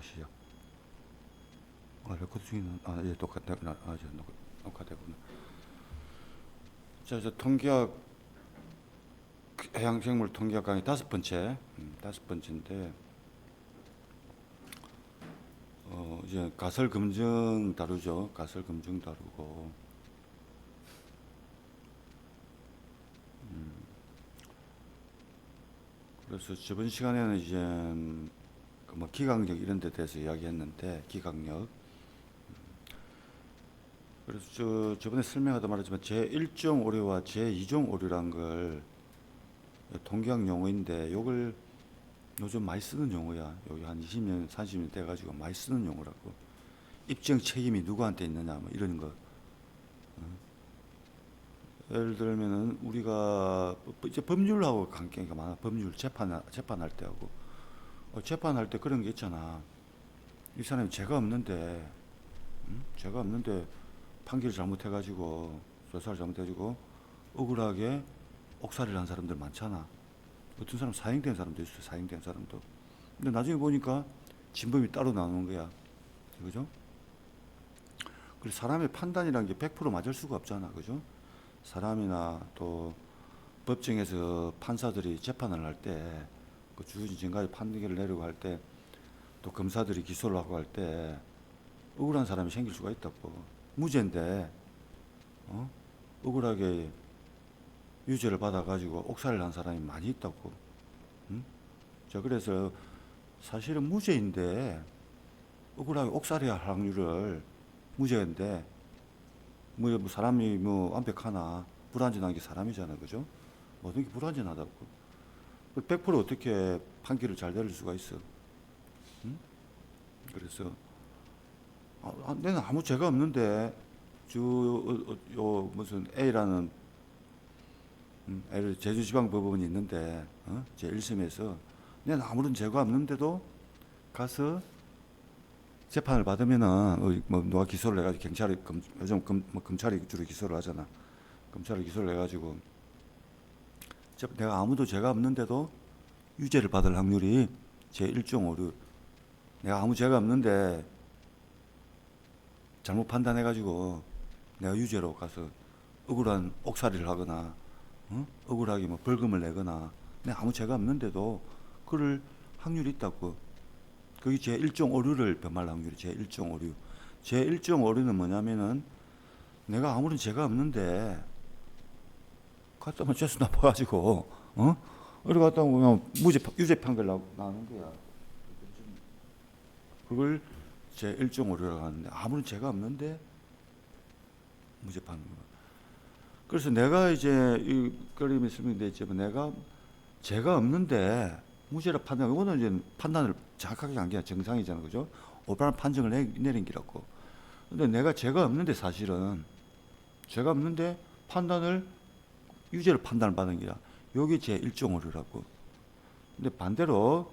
시작. 레코드 중에는 예, 똑같구나. 저 녹화되구나. 자, 이제 통계학 해양생물 통계학 강의 다섯 번째인데 이제 가설 검증 다루죠. 가설 검증 다루고 그래서 저번 시간에는 이제 그뭐 기강력 이런 데 대해서 이야기했는데 기강력. 그래서 저번에 설명하다 말했지만 제1종 오류와 제2종 오류란 걸 통계학 용어인데 요걸 요즘 많이 쓰는 용어야. 여기 한 20년, 30년 돼가지고 많이 쓰는 용어라고. 입증 책임이 누구한테 있느냐 뭐 이런 거. 예를 들면은 우리가 이제 법률하고 관계가 많아. 법률 재판할 때하고 재판할 때 그런 게 있잖아. 이 사람이 죄가 없는데 죄가 없는데 판결을 잘못해가지고 조사를 잘못해가지고 억울하게 옥살이를 한 사람들 많잖아. 어떤 사람 사형된 사람도 있어. 사형된 사람도. 근데 나중에 보니까 진범이 따로 나오는 거야. 그죠? 그래서 사람의 판단이라는 게 100% 맞을 수가 없잖아. 그죠? 사람이나 또 법정에서 판사들이 재판을 할 때, 그 주어진 증거에 판결을 내리고 할 때, 또 검사들이 기소를 하고 할 때, 억울한 사람이 생길 수가 있다고. 무죄인데, 억울하게 유죄를 받아가지고 옥살이를 한 사람이 많이 있다고. 응? 자, 그래서 사실은 무죄인데, 억울하게 옥살이 할 확률을 무죄인데, 뭐 사람이 뭐 완벽하나 불완전한 게 사람이잖아. 그죠? 모든 게 불완전하다고. 100% 어떻게 판결을 잘 내릴 수가 있어. 응? 그래서 내는 아무 죄가 없는데 무슨 A라는 제주지방법원이 있는데 제 1심에서 내는 아무런 죄가 없는데도 가서 재판을 받으면은 뭐 누가 기소를 해가지고 경찰이 요즘 검찰이 주로 기소를 하잖아. 검찰이 기소를 해가지고 내가 아무도 죄가 없는데도 유죄를 받을 확률이 제 1종 오류. 내가 아무 죄가 없는데 잘못 판단해가지고 내가 유죄로 가서 억울한 옥살이를 하거나 억울하게 뭐 벌금을 내거나 내가 아무 죄가 없는데도 그럴 확률이 있다고. 그게 제1종 오류를 범할 확률이 제1종 오류. 제1종 오류는 뭐냐면은 내가 아무런 죄가 없는데 갔다 오면 죄수 나빠가지고 이리 갔다 오면 유죄 판결 나오는 거야. 그걸 제1종 오류라고 하는데 아무런 죄가 없는데 무죄 판결. 그래서 내가 이제 이 그림에 설명되어 있지만 내가 죄가 없는데 무죄라 판단, 이거는 이제 판단을 정확하게 한 게 정상이잖아. 그죠? 올바른 판정을 내린 기라고. 근데 내가 죄가 없는데 사실은 죄가 없는데 판단을 유죄를 판단을 받은 기라. 요게 제 1종 오류라고. 근데 반대로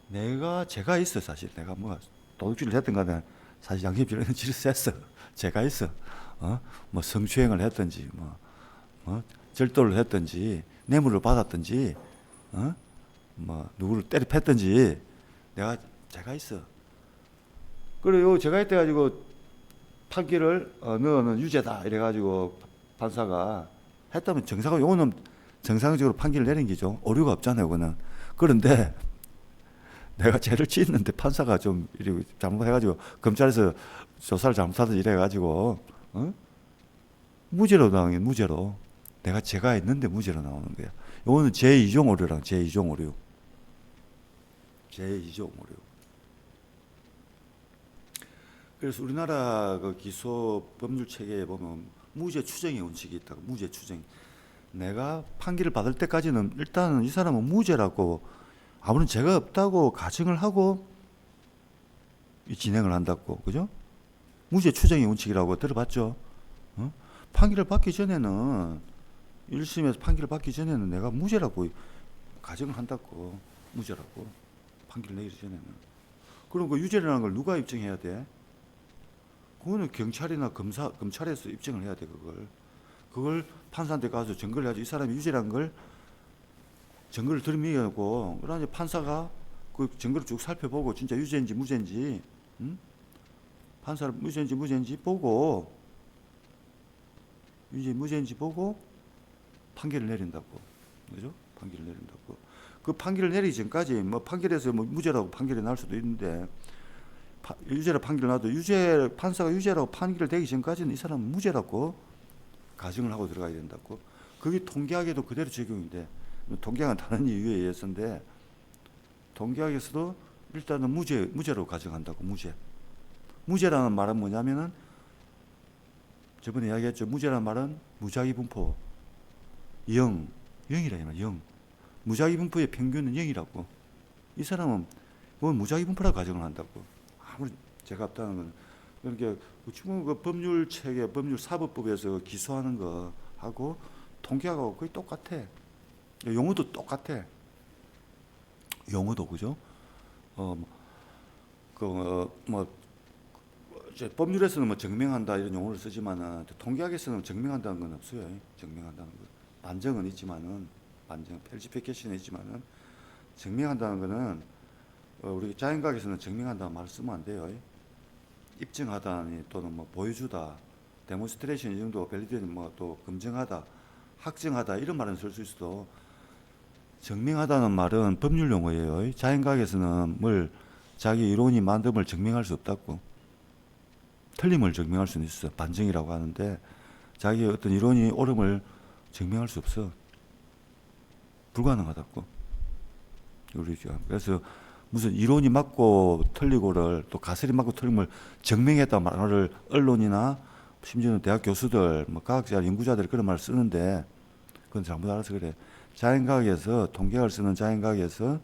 내가 죄가 있어. 사실 내가 뭐 도둑질을 했든 간에 사실 양심적으로 짓을 했어. 죄가 있어. 뭐 성추행을 했든지 뭐 절도를 했든지 뇌물을 받았든지 뭐 누구를 때려 팼든지 내가 죄가 있어. 그래요. 제가 이때 가지고 판결을 너는 유죄다 이래가지고 판사가 했다면 정상적으로 요거는 정상적으로 판결을 내린 게죠. 오류가 없잖아요. 이거는. 그런데 내가 죄를 지었는데 판사가 좀 이렇게 잘못해가지고 검찰에서 조사를 잘못하든지 이래가지고 무죄로 나오는 게 무죄로. 내가 죄가 있는데 무죄로 나오는 거야. 요거는 제2종 오류랑 제2종 오류. 제2종 오류. 그래서 우리나라 그 기소 법률 체계에 보면 무죄 추정의 원칙이 있다고. 무죄 추정. 내가 판결을 받을 때까지는 일단은 이 사람은 무죄라고 아무런 죄가 없다고 가정을 하고 진행을 한다고. 그죠? 무죄 추정의 원칙이라고 들어봤죠? 판결을 받기 전에는 1심에서 판결을 받기 전에는 내가 무죄라고 가정을 한다고. 무죄라고 판결을 내기 전에는. 그럼 그 유죄라는 걸 누가 입증해야 돼? 그거는 경찰이나 검찰에서 입증을 해야 돼. 그걸 판사한테 가서 증거를 해야지. 이 사람이 유죄라는 걸 증거를 들이미고 그러니 판사가 그 증거를 쭉 살펴보고 진짜 유죄인지 무죄인지, 판사를 유죄인지 무죄인지 보고, 유죄 무죄인지 보고 판결을 내린다고, 그죠? 판결을 내린다고. 그 판결을 내리기 전까지 뭐 판결에서 뭐 무죄라고 판결이 날 수도 있는데, 유죄라 판결을 나도 판사가 유죄라고 판결을 내기 전까지는 이 사람은 무죄라고 가정을 하고 들어가야 된다고. 그게 통계학에도 그대로 적용인데, 통계학은 다른 이유에 의해서인데, 통계학에서도 일단은 무죄로 가정한다고. 무죄라는 말은 뭐냐면은, 저번에 이야기했죠. 무죄라는 말은 무작위 분포 0이라 말 0. 무작위 분포의 평균은 0이라고. 이 사람은 뭐 무작위 분포라고 가정을 한다고. 아무리 제가 없다는 건, 그러니까 지금 그 법률 체계, 법률 사법법에서 기소하는 거 하고 통계하고 거의 똑같아. 용어도 똑같아. 용어도, 그죠? 이제 법률에서는 뭐 증명한다 이런 용어를 쓰지만은, 통계학에서는 증명한다는 건 없어요. 증명한다는 거. 반증은 있지만은, 펠지피케이션은 있지만은, 증명한다는 거는, 우리 자연과학에서는 증명한다는 말을 쓰면 안 돼요. 입증하다니, 또는 뭐 보여주다, 데몬스트레이션 이 정도, 밸리데이션 뭐 또 검증하다, 확증하다 이런 말은 쓸 수 있어도, 증명하다는 말은 법률 용어예요. 자연과학에서는 뭘 자기 이론이 만듦을 증명할 수 없다고. 틀림을 증명할 수는 있어. 반증이라고 하는데, 자기 어떤 이론이 옳음을 증명할 수 없어. 불가능하다고. 그래서 무슨 이론이 맞고 틀리고를, 또 가설이 맞고 틀림을 증명했다 말을 언론이나 심지어는 대학 교수들, 뭐 과학자, 연구자들이 그런 말을 쓰는데, 그건 잘못 알아서 그래. 자연과학에서, 통계학을 쓰는 자연과학에서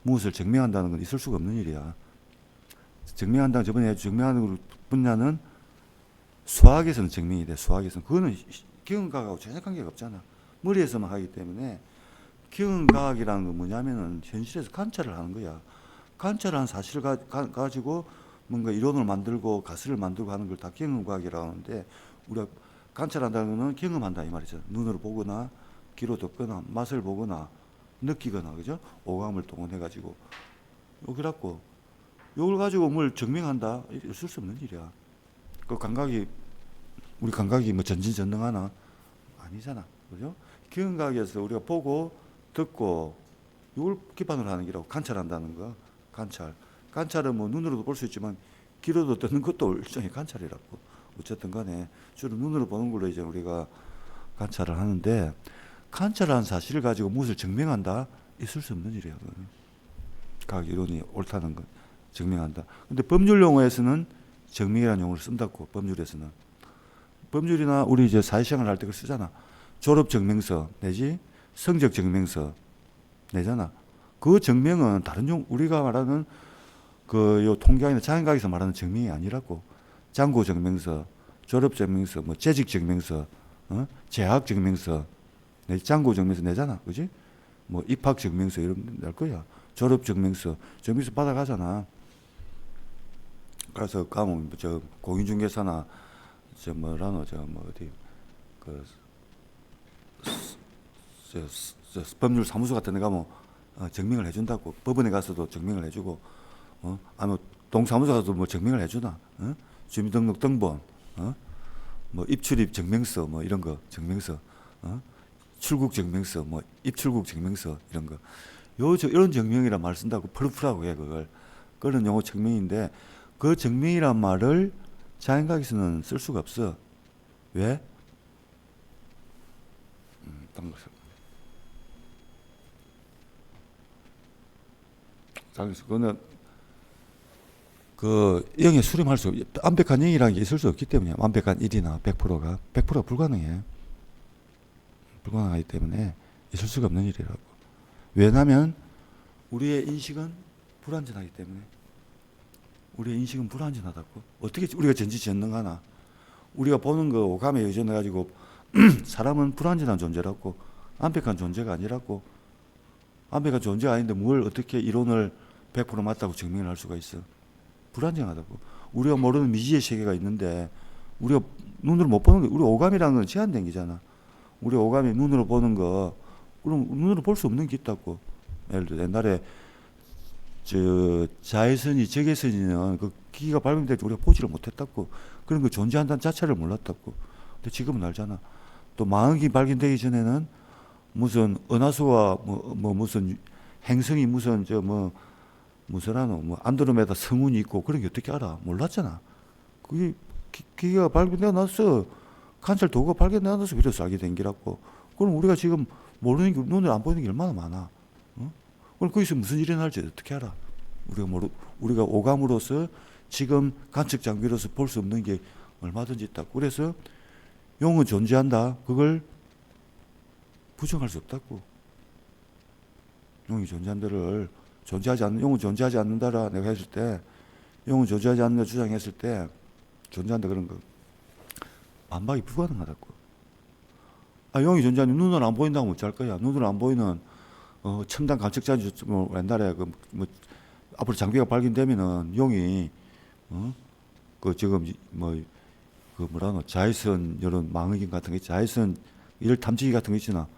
무엇을 증명한다는 건 있을 수가 없는 일이야. 증명한다는, 저번에 증명하는 분야는 수학에서는 증명이 돼. 수학에서는. 그거는 경험과학하고 전혀 관계가 없잖아. 머리에서만 하기 때문에. 경험과학이라는 건 뭐냐면은 현실에서 관찰을 하는 거야. 관찰한 사실을 가지고 뭔가 이론을 만들고 가설을 만들고 하는 걸 다 경험과학이라고 하는데, 우리가 관찰한다는 거는 경험한다 이 말이죠. 눈으로 보거나 귀로 듣거나 맛을 보거나 느끼거나, 그죠? 오감을 동원해가지고. 그래갖고 이걸 가지고 뭘 증명한다? 있을 수 없는 일이야. 그 우리 감각이 뭐 전진전능하나? 아니잖아. 그죠? 경험과학에서 우리가 보고 듣고 이걸 기반으로 하는 게라고. 관찰한다는 거. 관찰은 뭐 눈으로도 볼 수 있지만 귀로도 듣는 것도 일종의 관찰이라고. 어쨌든 간에 주로 눈으로 보는 걸로 이제 우리가 관찰을 하는데, 관찰한 사실을 가지고 무엇을 증명한다? 있을 수 없는 일이야. 과학 이론이 옳다는 건 증명한다. 근데 법률 용어에서는 증명이라는 용어를 쓴다고. 법률에서는. 법률이나 우리 이제 사회생활 할 때 그걸 쓰잖아. 졸업증명서 내지 성적증명서 내잖아. 그 증명은 다른 우리가 말하는 요 통계학이나 자연과학에서 말하는 증명이 아니라고. 장고증명서, 졸업증명서, 뭐 재직증명서, 재학증명서, 장고증명서 내잖아. 그지? 뭐 입학증명서 이런 낼 거야. 졸업증명서, 증명서 받아가잖아. 그래서 가면 저 공인중개사나 저 뭐라노 저 뭐 어디 그 법률 사무소 같은 데 가면 증명을 해준다고. 법원에 가서도 증명을 해주고, 아니면 동사무소 가서도 뭐 증명을 해주나. 주민등록등본, 뭐 입출입 증명서, 뭐 이런 거 증명서, 출국 증명서, 뭐 입출국 증명서 이런 거. 이런 증명이란 말을 쓴다고. 프루프라고 해 그걸. 그런 용어 증명인데, 그 증명이란 말을 자연과학에서는 쓸 수가 없어. 왜? 그거는 그 0에 수렴할 수, 완벽한 0이라는 게 있을 수 없기 때문이야. 완벽한 1이나 100%가 불가능해. 불가능하기 때문에 있을 수가 없는 일이라고. 왜냐하면 우리의 인식은 불완전하기 때문에. 우리의 인식은 불완전하다고. 어떻게 우리가 전지전능하나? 우리가 보는 거 오감에 의존해 가지고 사람은 불완전한 존재라고. 완벽한 존재가 아니라고. 완벽한 존재가 아닌데 뭘 어떻게 이론을 100% 맞다고 증명을 할 수가 있어? 불완전하다고. 우리가 모르는 미지의 세계가 있는데, 우리가 눈으로 못 보는 거, 우리 오감이라는 건 제한된 게잖아. 우리 오감이 눈으로 보는 거, 그럼 눈으로 볼 수 없는 게 있다고. 예를 들어 옛날에 자외선이 적외선이는 그 기기가 발명될 때 우리가 보지를 못했다고. 그런 거 존재한다는 자체를 몰랐다고. 근데 지금은 알잖아. 또 망원경 발견되기 전에는 무슨 은하수와 무슨 행성이 무슨 무슨하노 뭐 안드로메다 성운이 있고 그런 게 어떻게 알아? 몰랐잖아. 그게 기계가 발견돼 놨어. 관찰 도구가 발견돼 놨어. 그래서 알게 된 기라고. 그럼 우리가 지금 모르는 게 눈에 안 보이는 게 얼마나 많아. 어? 그럼 거기서 무슨 일이 날지 어떻게 알아? 우리가 오감으로서 지금 관측 장비로서 볼 수 없는 게 얼마든지 있다고. 그래서 용은 존재한다. 그걸 부정할 수 없다고. 용이 존재한다를 용은 존재하지 않는다라 내가 했을 때, 용은 존재하지 않는다 주장했을 때 존재한다 그런 거 반박이 불가능하다고. 용이 존재하는 눈은 안 보인다고 못 할 거야. 눈은 안 보이는 첨단 관측자지 옛날에 앞으로 장비가 발견되면은 용이 그 지금 자외선 이런 망원경 같은 거 있지, 자외선 일 탐지기 같은 거 있잖아.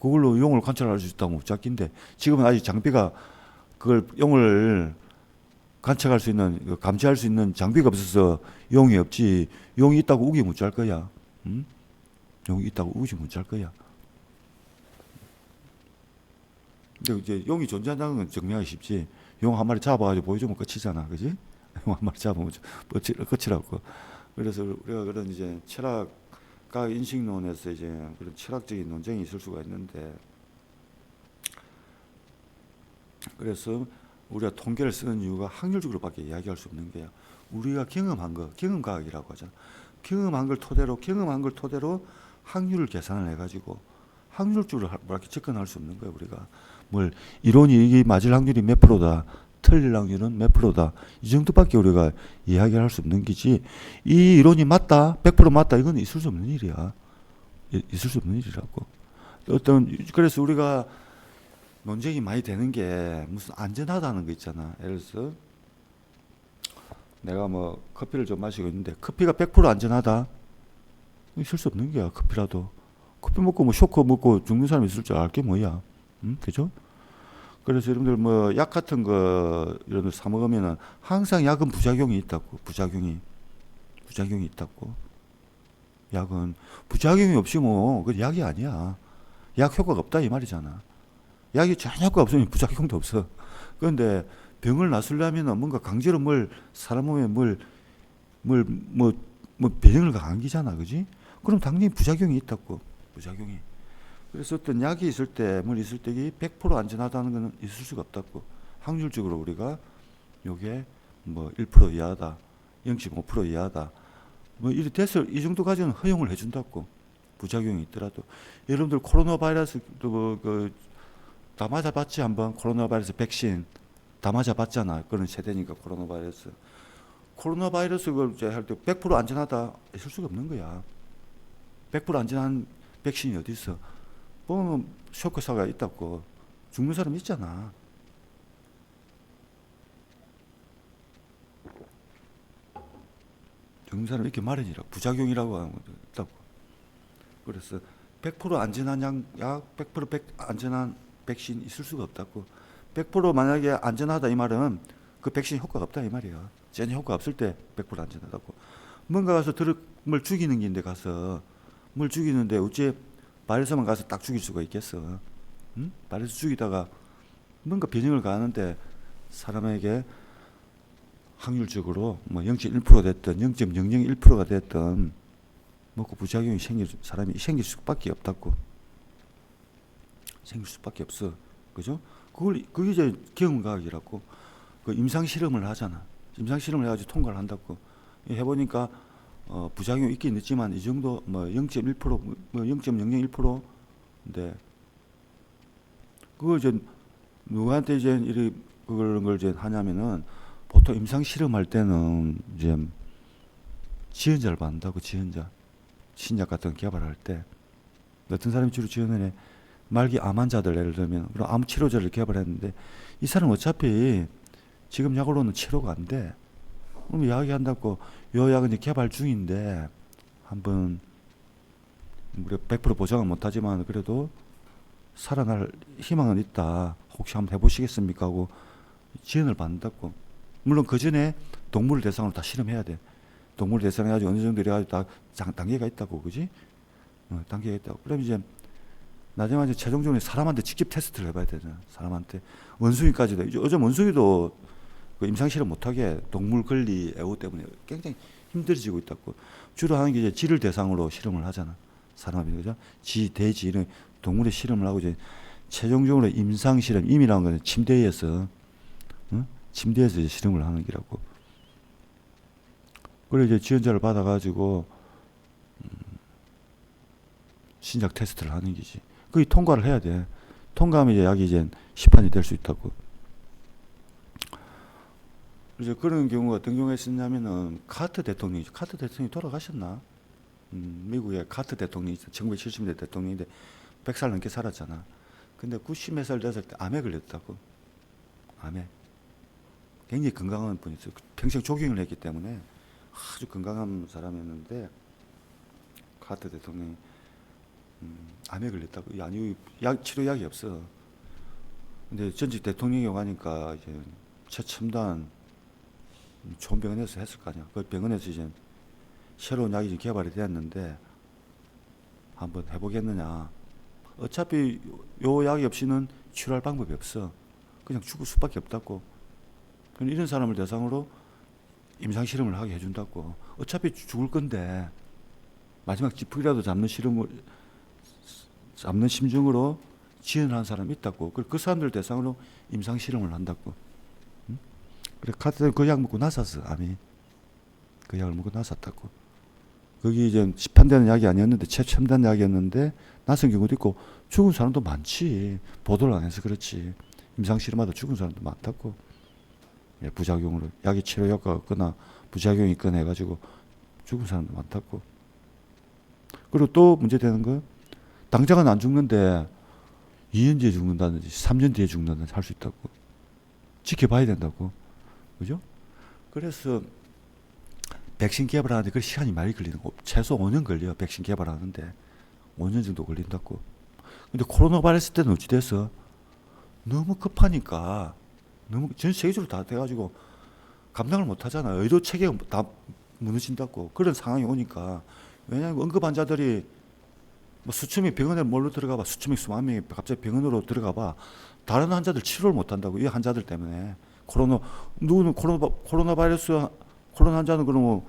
그걸로 용을 관찰할 수 있다고 못 잡긴데 지금은 아직 장비가 그걸 용을 관측할 수 있는 감지할 수 있는 장비가 없어서 용이 없지. 용이 있다고 우기 못 잘 거야. 응? 용이 있다고 우기 못 잘 거야. 근데 이제 용이 존재한다는 건 증명하기 쉽지. 용 한 마리 잡아가지고 보여주면 끝이잖아, 그지? 용 한 마리 잡으면 끝이라고. 그래서 우리가 그런 이제 철학과 인식론에서 이제 그런 철학적인 논쟁이 있을 수가 있는데, 그래서 우리가 통계를 쓰는 이유가 확률적으로밖에 이야기할 수 없는 거야. 우리가 경험한 거, 경험과학이라고 하잖아. 경험한 걸 토대로 확률을 계산을 해가지고 확률적으로 이렇게 접근할 수 없는 거야. 우리가 이론이 이게 맞을 확률이 몇 프로다, 틀릴 확률은 몇 프로다, 이 정도밖에 우리가 이야기할 수 없는 거지. 이 이론이 맞다, 100% 맞다, 이건 있을 수 없는 일이야. 있을 수 없는 일이라고. 그래서 우리가 논쟁이 많이 되는 게 무슨 안전하다는 거 있잖아. 예를 들어서 내가 커피를 좀 마시고 있는데 커피가 100% 안전하다? 있을 수 없는 거야. 커피라도. 커피 먹고 쇼크 먹고 죽는 사람이 있을 줄 알게 뭐야. 응? 그죠? 그래서 여러분들 약 같은 거 이런 거 사 먹으면은 항상 약은 부작용이 있다고. 부작용이 있다고. 약은 부작용이 없이 그 약이 아니야. 약 효과가 없다 이 말이잖아. 약이 전혀 효과 없으면 부작용도 없어. 그런데 병을 낫으려면 뭔가 강제로 사람 몸에 병을 안기잖아, 그지? 그럼 당연히 부작용이 있다고, 부작용이. 그래서 어떤 약이 있을 때, 100% 안전하다는 것은 있을 수가 없다고. 확률적으로 우리가 요게 1% 이하다, 0.5% 이하다, 이리 돼서 이 정도 가지고는 허용을 해준다고. 부작용이 있더라도. 여러분들 코로나 바이러스도 다 맞아봤지 한번. 코로나 바이러스 백신 다 맞아봤잖아. 그런 세대니까 코로나 바이러스. 코로나 바이러스를 할 때 100% 안전하다 있을 수가 없는 거야. 100% 안전한 백신이 어디 있어? 보면 쇼크사가 있다고. 죽는 사람 있잖아. 죽는 사람 이렇게 마련이라고. 부작용이라고 하는 것도 있다고. 그래서 100% 안전한 약, 100% 안전한 백신 있을 수가 없다고. 100% 만약에 안전하다 이 말은 그 백신 효과가 없다 이 말이야. 전혀 효과 없을 때 100% 안전하다고. 뭔가 가서 뭘 죽이는 긴데 가서 뭘 죽이는데 어째 바이러스만 가서 딱 죽일 수가 있겠어? 응? 바이러스 죽이다가 뭔가 변형을 가하는데 사람에게 확률적으로 0.1% 됐든 0.001%가 됐든 그 부작용이 사람이 생길 수밖에 없다고. 생길 수밖에 없어. 그죠? 그게 이제 경험과학이라고. 그 임상 실험을 하잖아. 임상 실험을 해가지고 통과를 한다고. 해보니까 부작용이 있긴 있지만 이 정도 0.1% 0.001%인데 그걸 이제 누구한테 이제 그런 걸 이제 하냐면은 보통 임상 실험할 때는 이제 지원자를 받는다고. 지원자. 신약 같은 거 개발할 때 어떤 사람이 주로 지원을 해? 말기 암 환자들 예를 들면 그럼 암 치료제를 개발했는데 이 사람은 어차피 지금 약으로는 치료가 안 돼. 그럼 이야기한다고 요 약은 이제 개발 중인데 한번 우리가 100% 보장은 못하지만 그래도 살아날 희망은 있다. 혹시 한번 해보시겠습니까? 하고 지원을 받는다고. 물론 그 전에 동물을 대상으로 다 실험해야 돼. 동물을 대상으로 해가지고 어느 정도 이래가지고 다 단계가 있다고, 그지? 단계가 있다고. 그럼 이제 나중에 이제 최종적으로 사람한테 직접 테스트를 해봐야 되잖아. 사람한테. 원숭이까지도. 요즘 원숭이도 그 임상실험 못하게 동물 권리 애호 때문에 굉장히 힘들어지고 있다고. 주로 하는 게 이제 쥐를 대상으로 실험을 하잖아. 사람이, 그죠? 쥐, 돼지, 이런 동물의 실험을 하고 이제 최종적으로 임상실험, 임이라는 거는 침대에서, 응? 침대에서 이제 실험을 하는 기라고. 그래 이제 지원자를 받아가지고 신작 테스트를 하는 거지. 그게 통과를 해야 돼. 통과하면 이제 약이 이제 시판이 될 수 있다고. 이제 그런 경우가 어떤 경우가 있었냐면은 카트 대통령이죠. 카트 대통령이 돌아가셨나? 미국의 카트 대통령이 1970년대 대통령인데 100살 넘게 살았잖아. 근데 90몇 살 됐을 때 암에 걸렸다고. 암에. 굉장히 건강한 분이었어요. 평생 조깅을 했기 때문에 아주 건강한 사람이었는데 카트 대통령이 암에 걸렸다고. 아니, 치료약이 없어. 근데 전직 대통령이 오가니까 이제 최첨단 좋은 병원에서 했을 거 아니야. 그 병원에서 이제 새로운 약이 개발이 되었는데 한번 해보겠느냐. 어차피 요 약이 없이는 치료할 방법이 없어. 그냥 죽을 수밖에 없다고. 이런 사람을 대상으로 임상실험을 하게 해준다고. 어차피 죽을 건데 마지막 지푸기라도 잡는 심정으로 지원하는 사람이 있다고. 그 사람들 대상으로 임상실험을 한다고. 응? 그래, 카트는 그 약 먹고 나섰어, 암이. 그 약을 먹고 나섰다고. 거기 이제 시판되는 약이 아니었는데, 최첨단 약이었는데, 나선 경우도 있고, 죽은 사람도 많지. 보도를 안 해서 그렇지. 임상실험하다 죽은 사람도 많다고. 예, 부작용으로. 약이 치료 효과가 없거나, 부작용이 있거나 해가지고, 죽은 사람도 많다고. 그리고 또 문제되는 건, 당장은 안 죽는데, 2년 뒤에 죽는다든지, 3년 뒤에 죽는다든지 할 수 있다고. 지켜봐야 된다고. 그죠? 그래서, 백신 개발하는데 그 시간이 많이 걸리는 거. 최소 5년 걸려. 백신 개발하는데 5년 정도 걸린다고. 근데 코로나 바이러스 때는 어찌 됐어? 너무 급하니까 너무 전 세계적으로 다 돼가지고 감당을 못 하잖아. 의료 체계가 다 무너진다고. 그런 상황이 오니까. 왜냐하면 응급 환자들이 뭐 수천 명 병원에 몰로 들어가봐. 수천 명, 수만 명이 갑자기 병원으로 들어가봐. 다른 환자들 치료를 못 한다고. 이 환자들 때문에. 누구는 코로나 바이러스 코로나 환자는 그러면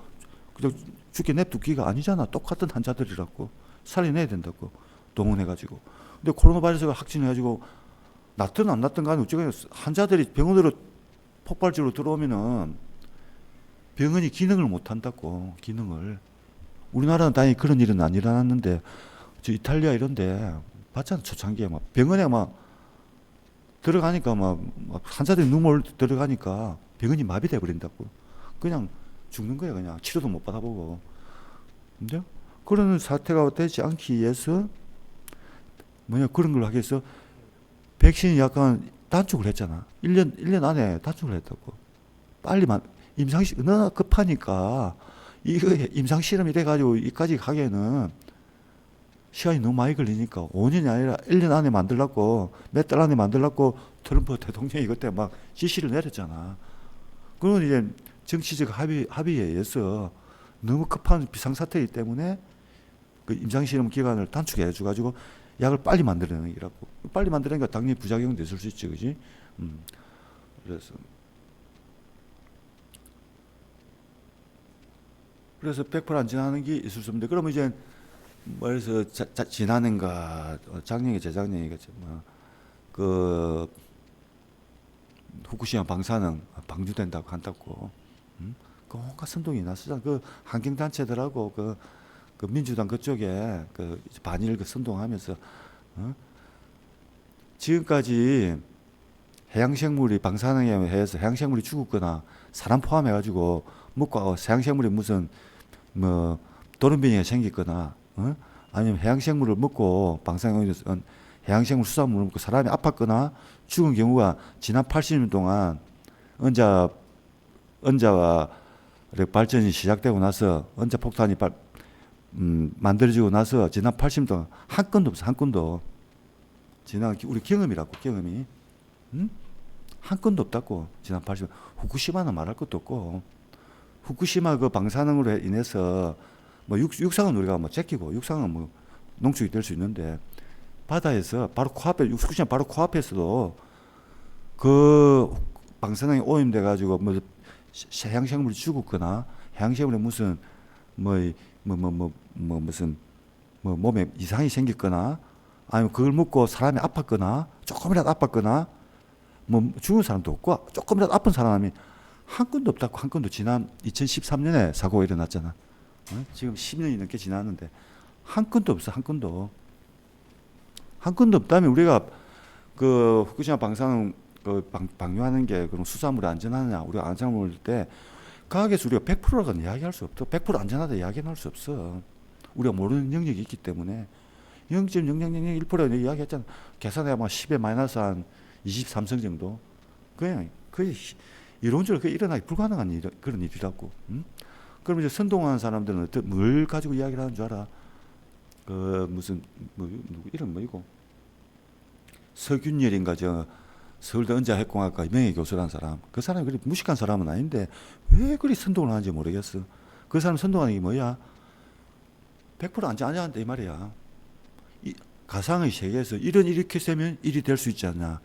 그냥 죽게 냅두기가 아니잖아. 똑같은 환자들이라고. 살려내야 된다고. 동원해가지고. 근데 코로나 바이러스가 확진해가지고 낫든 안 낫든 간에 어쩌고 환자들이 병원으로 폭발적으로 들어오면은 병원이 기능을 못 한다고. 기능을. 우리나라는 다행히 그런 일은 안 일어났는데 저 이탈리아 이런데 봤잖아. 초창기에 막 병원에 막 들어가니까 막 환자들이 눈물 들어가니까 병원이 마비돼 버린다고. 그냥 죽는 거야. 그냥 치료도 못 받아보고. 근데 그런 사태가 되지 않기 위해서 그런 걸 하기 위해서 백신이 약간 단축을 했잖아. 1년 안에 단축을 했다고. 너무 급하니까 이거 임상실험 이래가지고 이까지 가기에는 시간이 너무 많이 걸리니까 5년이 아니라 1년 안에 만들라고, 몇 달 안에 만들라고 트럼프 대통령이 그때 막 지시를 내렸잖아. 그건 이제 정치적 합의에 의해서 너무 급한 비상사태이기 때문에 그 임상실험 기간을 단축해 줘가지고 약을 빨리 만들어내는 거라고. 빨리 만들어내니까 당연히 부작용도 있을 수 있지, 그지? 그래서 100%안 지나는 게 있을 수 없는데, 그러면 이제 그래서 지나는가 작년에 재작년이겠지, 그 후쿠시마 방사능 방류된다고 한다고. 그 온갖 선동이 났었잖아. 그 환경단체들하고 그 민주당 그쪽에 그 반일 그 선동하면서 지금까지 해양생물이 방사능에 의해서 해양생물이 죽었거나 사람 포함해가지고 먹고 해양생물이 무슨 뭐 돌연변이가 생겼거나 아니면 해양생물을 먹고 방사능에 의해서 해양생물 수산물을 먹고 사람이 아팠거나 죽은 경우가 지난 80년 동안 언자와 발전이 시작되고 나서 언자 폭탄이 만들어지고 나서 지난 80년 동안 한 건도 없어. 한 건도. 지난 우리 경험이라고. 경험이. 한 건도 없다고. 지난 80년. 후쿠시마는 말할 것도 없고. 후쿠시마 그 방사능으로 인해서 뭐 육상은 우리가 뭐 제끼고 육상은 뭐 농축이 될 수 있는데 바다에서 바로 코앞에 후쿠시마 바로 코앞에서도 그 방사능이 오염돼 가지고 뭐 해양생물이 죽었거나 해양생물에 무슨 무슨 몸에 이상이 생겼거나 아니면 그걸 먹고 사람이 아팠거나 조금이라도 아팠거나 뭐 죽은 사람도 없고 조금이라도 아픈 사람이 한 건도 없다고. 한 건도. 지난 2013년에 사고가 일어났잖아. 지금 10년이 넘게 지났는데 한 건도 없어. 한 건도. 한 건도 없다면 우리가 그 후쿠시마 방사능 그 방류하는 게 그럼 수산물이 안전하느냐? 우리가 안전을 먹을 때 과학에서 우리가 100%라고는 이야기할 수 없어. 100% 안전하다 이야기는 할 수 없어. 우리가 모르는 영역이 있기 때문에 0.0001% 이야기했잖아. 계산해 보면 10에 마이너스 한 23성 정도. 그냥 거의 이론적으로 그게 일어나기 불가능한 그런 일이라고. 응? 그럼 이제 선동하는 사람들은 뭘 가지고 이야기를 하는 줄 알아? 그 무슨 누구 이름 뭐이고 서균열인가 저 서울대 은자핵공학과 명예교수라는 사람. 그 사람이 그리 무식한 사람은 아닌데 왜 그리 선동을 하는지 모르겠어. 그 사람 선동하는 게 뭐야? 100% 안전한다 이 말이야. 이 가상의 세계에서 이렇게 세면 일이 될 수 있지 않냐.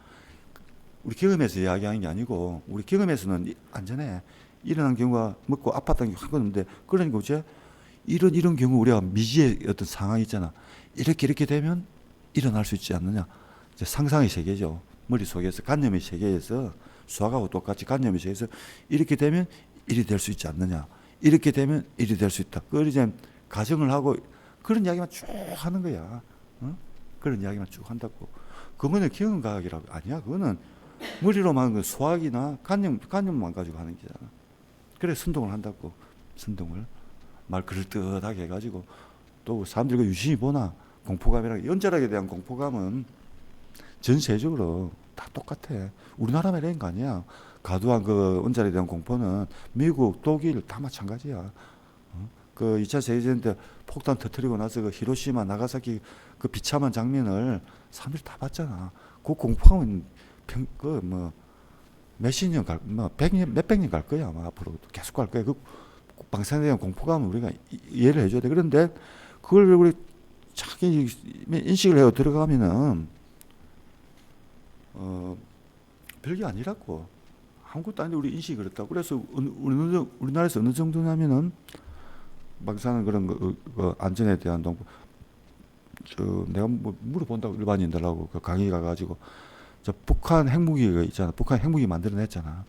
우리 경험에서 이야기하는 게 아니고 우리 경험에서는 안전해. 일어난 경우가 먹고 아팠다는 게 한 건 없는데 그러니까 이제 이런 경우 우리가 미지의 어떤 상황이 있잖아. 이렇게 되면 일어날 수 있지 않느냐. 이제 상상의 세계죠. 머릿속에서 관념의 세계에서 수학하고 똑같이 관념의 세계에서 이렇게 되면 일이 될 수 있지 않느냐. 이렇게 되면 일이 될 수 있다. 그걸 이제 가정을 하고 그런 이야기만 쭉 하는 거야. 어? 그런 이야기만 쭉 한다고. 그거는 경험과학이라고 아니야. 그거는 머리로만 하는 건 수학이나 관념만 가지고 하는 거잖아. 그래 선동을 한다고. 선동을 말 그럴듯하게 해가지고 또 사람들이 유심히 보나 공포감이라 연자락에 대한 공포감은 전 세계적으로 다 똑같아. 우리나라만 이런 거 아니야. 과도한 그 원자력에 대한 공포는 미국, 독일 다 마찬가지야. 그 2차 세계대전 때 폭탄 터뜨리고 나서 그 히로시마, 나가사키 그 비참한 장면을 사람들이 다 봤잖아. 그 공포감은 몇십 년 몇백 년 갈 거야. 아마 앞으로 계속 갈 거야. 그 방사능에 대한 공포감은 우리가 이해를 해줘야 돼. 그런데 그걸 우리 자기 인식을 해서 들어가면은 별게 아니라고. 아무것도 아닌데 우리 인식이 그렇다고. 그래서 우리나라에서 어느 정도냐면은 방사능 그런 거 안전에 대한 동부 내가 뭐 물어본다고 일반인들하고 그 강의 가가지고 저 북한 핵무기가 있잖아. 북한 핵무기 만들어냈잖아.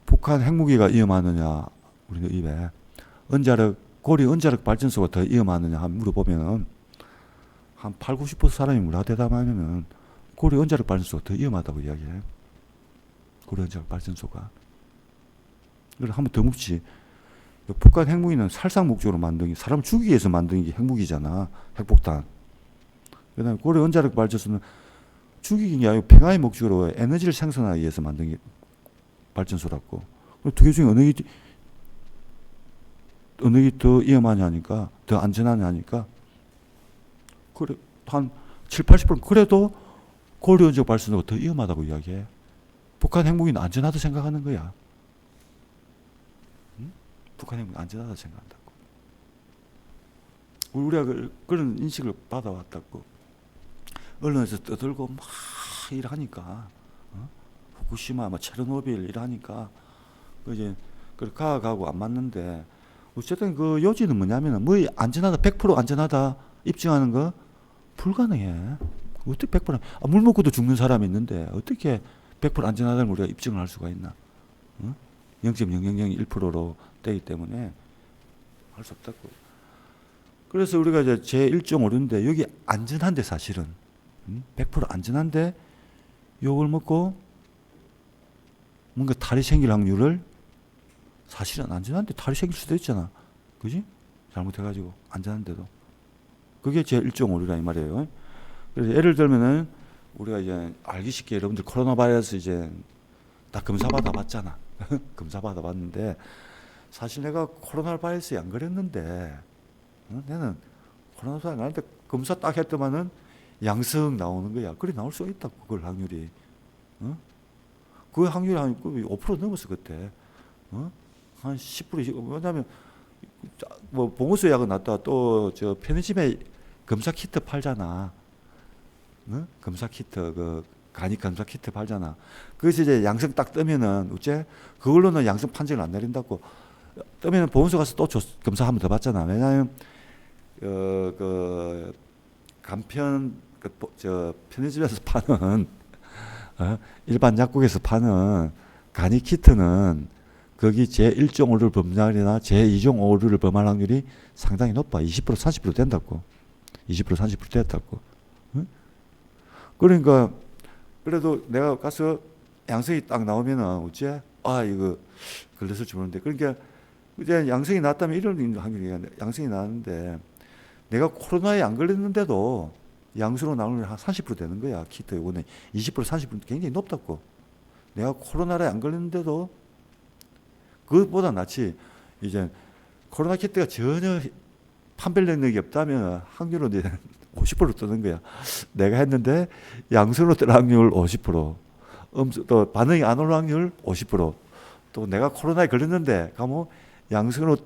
북한 핵무기가 위험하느냐 우리 입에 고리 원자력 발전소가 더 위험하느냐 물어보면은 한 80~90% 사람이 뭐라 대답하면은 고리 원자력 발전소가 더 위험하다고 이야기해. 고리 원자력 발전소가. 그걸 한번 더 묻지. 북한 핵무기는 살상 목적으로 만든 게 사람을 죽이기 위해서 만든 게 핵무기잖아. 핵폭탄. 그다음에 고리 원자력 발전소는 죽이기 아니고 평화의 목적으로 에너지를 생산하기 위해서 만든 게 발전소라고. 두 개 중에 어느 게 더 위험하냐 하니까 더 안전하냐 하니까 그래 한 70~80% 그래도 고리 원자력 발전소가 더 위험하다고 이야기해. 북한 핵무기는 안전하다 생각하는 거야. 응? 북한 핵무기는 안전하다 생각한다고. 우리가 그런 인식을 받아왔다고. 언론에서 떠들고 막 일하니까 후쿠시마, 체르노빌 일하니까 이제 가고 안 맞는데 어쨌든 그 요지는 뭐냐면은 뭐 안전하다 100% 안전하다 입증하는 거 불가능해. 어떻게 100% 물 먹고도 죽는 사람이 있는데 어떻게 100% 안전하다는 우리가 입증을 할 수가 있나? 0.0001%로 되기 때문에 할 수 없다고. 그래서 우리가 이제 제1종 오류인데 여기 안전한데 사실은 100% 안전한데 욕을 먹고 뭔가 탈이 생길 확률을 사실은 안전한데 탈이 생길 수도 있잖아. 그지? 잘못해가지고 안전한데도. 그게 제1종 오류라 이 말이에요. 그래서 예를 들면은 우리가 이제 알기 쉽게 여러분들 코로나 바이러스 이제 다 검사 받아봤잖아. 검사 받아봤는데 사실 내가 코로나 바이러스에 안 걸렸는데 나는 코로나 바이러스 안 걸렸는데 검사 딱 했더만은 양성 나오는 거야. 그래 나올 수가 있다고 그걸 확률이. 그 확률이 한 5% 넘었어 그때. 어? 한 10%. 왜냐하면 뭐 봉우수 약은 놨다 또 저 편의점에 검사 키트 팔잖아. 어? 검사 키트 그 간이 검사 키트 팔잖아. 그래서 이제 양성 딱 뜨면은 어째 그걸로는 양성 판정을 안 내린다고. 뜨면은 보건소 가서 또 검사 한 번 더 받잖아. 왜냐하면 그 간편 저 편의점에서 파는 일반 약국에서 파는 간이 키트는 거기 제1종 오류를 범하거나 제2종 오류를 범할 확률이 상당히 높아. 20% 30% 된다고. 20% 30% 됐다고. 응? 그러니까 그래도 내가 가서 양성이 딱 나오면은 어째 이거 걸렸을지 모르는데 그러니까 이제 양성이 났다면 이런 확률이 양성이 나는데 내가 코로나에 안 걸렸는데도 양성으로 나오는 한 30% 되는 거야. 키트 요거는 20% 30% 굉장히 높다고. 내가 코로나에 안 걸렸는데도 그것보다 낫지. 이제 코로나 키트가 전혀 판별 능력이 없다면 확률은 이제 50% 뜨는 거야. 내가 했는데 양성으로 뜰 확률 50%, 또 반응이 안 올 확률 50%, 또 내가 코로나에 걸렸는데 가면 양성으로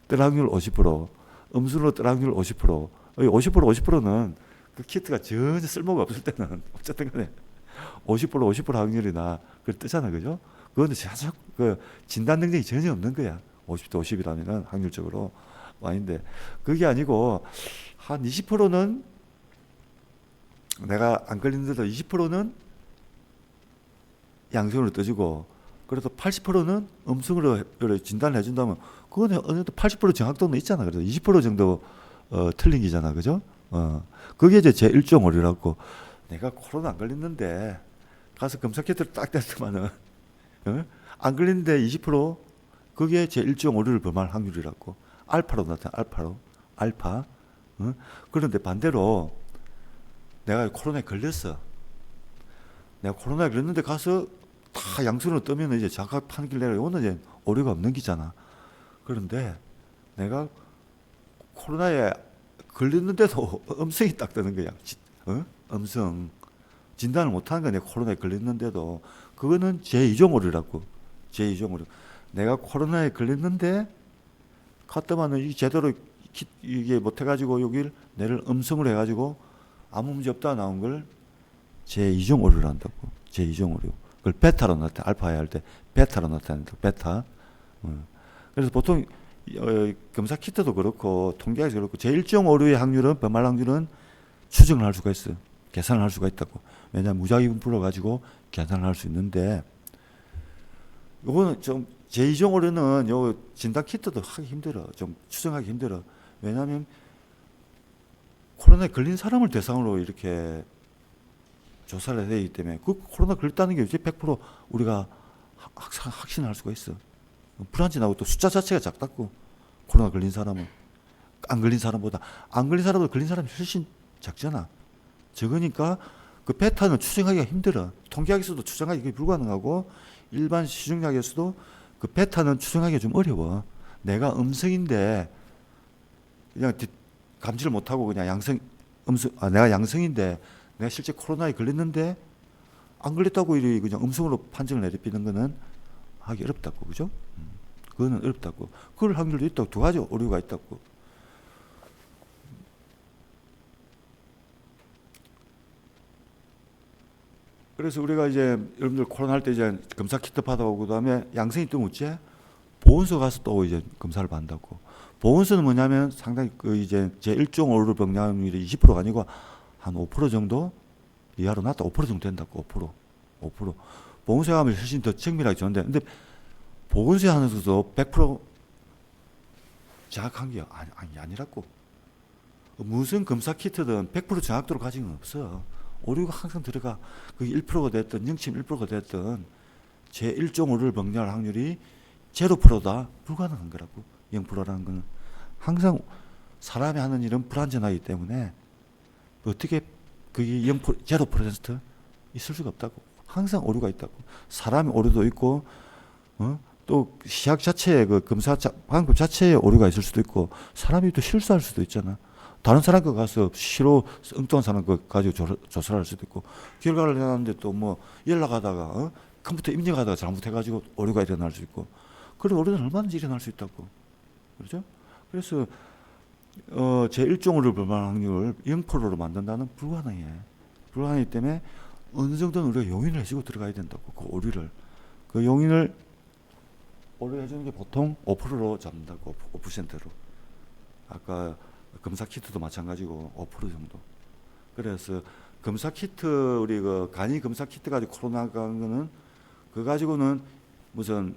뜰 확률 50%, 음수로 뜰 확률 50%. 50%는 그 키트가 전혀 쓸모가 없을 때는 어쨌든 간에 50% 확률이나 그걸 뜨잖아. 그죠? 그건 사실 그 진단 능력이 전혀 없는 거야. 50대 50이라면 확률적으로 아닌데 그게 아니고 한 20%는 내가 안 걸리는데도 20%는 양성으로 떠지고 그래도 80%는 음성으로 진단을 해준다면 그거는 어느 정도 80% 정확도는 있잖아. 그래도 20% 정도 틀린 기잖아. 그죠? 그게 이제 제1종 오류라고. 내가 코로나 안 걸렸는데 가서 검사 키트를 딱 댔더만은 안 걸리는데 20% 그게 제1종 오류를 범할 확률이라고. 알파로 나타나. 알파. 그런데 반대로 내가 코로나에 걸렸어. 내가 코로나에 걸렸는데 가서 다 양성으로 뜨면 이제 자가 판길 내가 이거는 이제 오류가 없는 기잖아. 그런데 내가 코로나에 걸렸는데도 음성이 딱 뜨는 거야. 음성. 진단을 못하는 거야. 내가 코로나에 걸렸는데도. 그거는 제2종 오류라고. 제2종 오류. 내가 코로나에 걸렸는데 갔더만은 이 제대로 이게 못해가지고 여길 내를 음성으로 해가지고 아무 문제 없다 나온 걸 제2종 오류를 한다고. 제2종 오류. 그걸 베타로 나타내. 알파에 할 때 베타로 나타낸다. 베타. 그래서 보통 검사 키트도 그렇고 통계에서 그렇고 제1종 오류의 확률은 범할 확률은 추정을 할 수가 있어. 계산을 할 수가 있다고. 왜냐하면 무작위 분포를 가지고 계산을 할 수 있는데 이거는 좀 제2종 오류는 요 진단 키트도 하기 힘들어. 좀 추정하기 힘들어. 왜냐하면 코로나에 걸린 사람을 대상으로 이렇게 조사를 해야 되기 때문에 그 코로나 걸렸다는 게 이제 100% 우리가 확신할 수가 있어. 불안진하고 또 숫자 자체가 작다고. 코로나 걸린 사람은 안 걸린 사람보다 안 걸린 사람보다 걸린 사람이 훨씬 작잖아. 적으니까 그 베타는 추정하기가 힘들어. 통계학에서도 추정하기 불가능하고 일반 시중약에서도 그 베타는 추정하기가 좀 어려워. 내가 음성인데 그냥 감지를 못하고 그냥 내가 양성인데 내가 실제 코로나에 걸렸는데 안 걸렸다고 이리 그냥 음성으로 판정을 내리는 거는 하기 어렵다고. 그죠? 그거는 어렵다고. 그럴 확률도 있다고. 두 가지 오류가 있다고. 그래서 우리가 이제 여러분들 코로나 할 때 이제 검사 키트 받아오고 그다음에 양성이 뜨면 어째? 보건소 가서 또 이제 검사를 받는다고. 보건소는 뭐냐면 상당히 그 이제 제1종 오류 병량률이 20%가 아니고 한 5% 정도 이하로 낮다. 5% 정도 된다고. 5%. 보건소에 가면 훨씬 더 정밀하게 좋은데 근데 보건소에 하면서도 100% 정확한 게 아니라고. 무슨 검사 키트든 100% 정확도를 가진 건 없어. 오류가 항상 들어가. 그게 1%가 됐든 0.1%가 됐든 제1종 오류를 병렬 확률이 0%다 불가능한 거라고. 0%라는 거는 항상 사람이 하는 일은 불안전하기 때문에 어떻게 그게 0% 있을 수가 없다고. 항상 오류가 있다고. 사람이 오류도 있고 또 시약 자체에 그 검사 방법 자체에 오류가 있을 수도 있고 사람이 또 실수할 수도 있잖아. 다른 사람 거 가서 시로 엉뚱한 사람 거 가지고 조사를 할 수도 있고 결과를 내놨는데 또 뭐 연락하다가 컴퓨터 입력하다가 잘못해가지고 오류가 일어날 수 있고, 그런 오류는 얼마든지 일어날 수 있다고. 그렇죠? 그래서 제1종 오류를 범할 확률을 0%로 만든다는 불가능해. 불가능하기 때문에 어느 정도는 우리가 용인을 해주고 들어가야 된다고. 그 오류를. 그 용인을 오류해주는 게 보통 5%로 잡는다고. 5%로. 아까 검사 키트도 마찬가지고 5% 정도. 그래서 검사 키트, 우리 그 간이 검사 키트 가지고 코로나 간 거는 그거 가지고는 무슨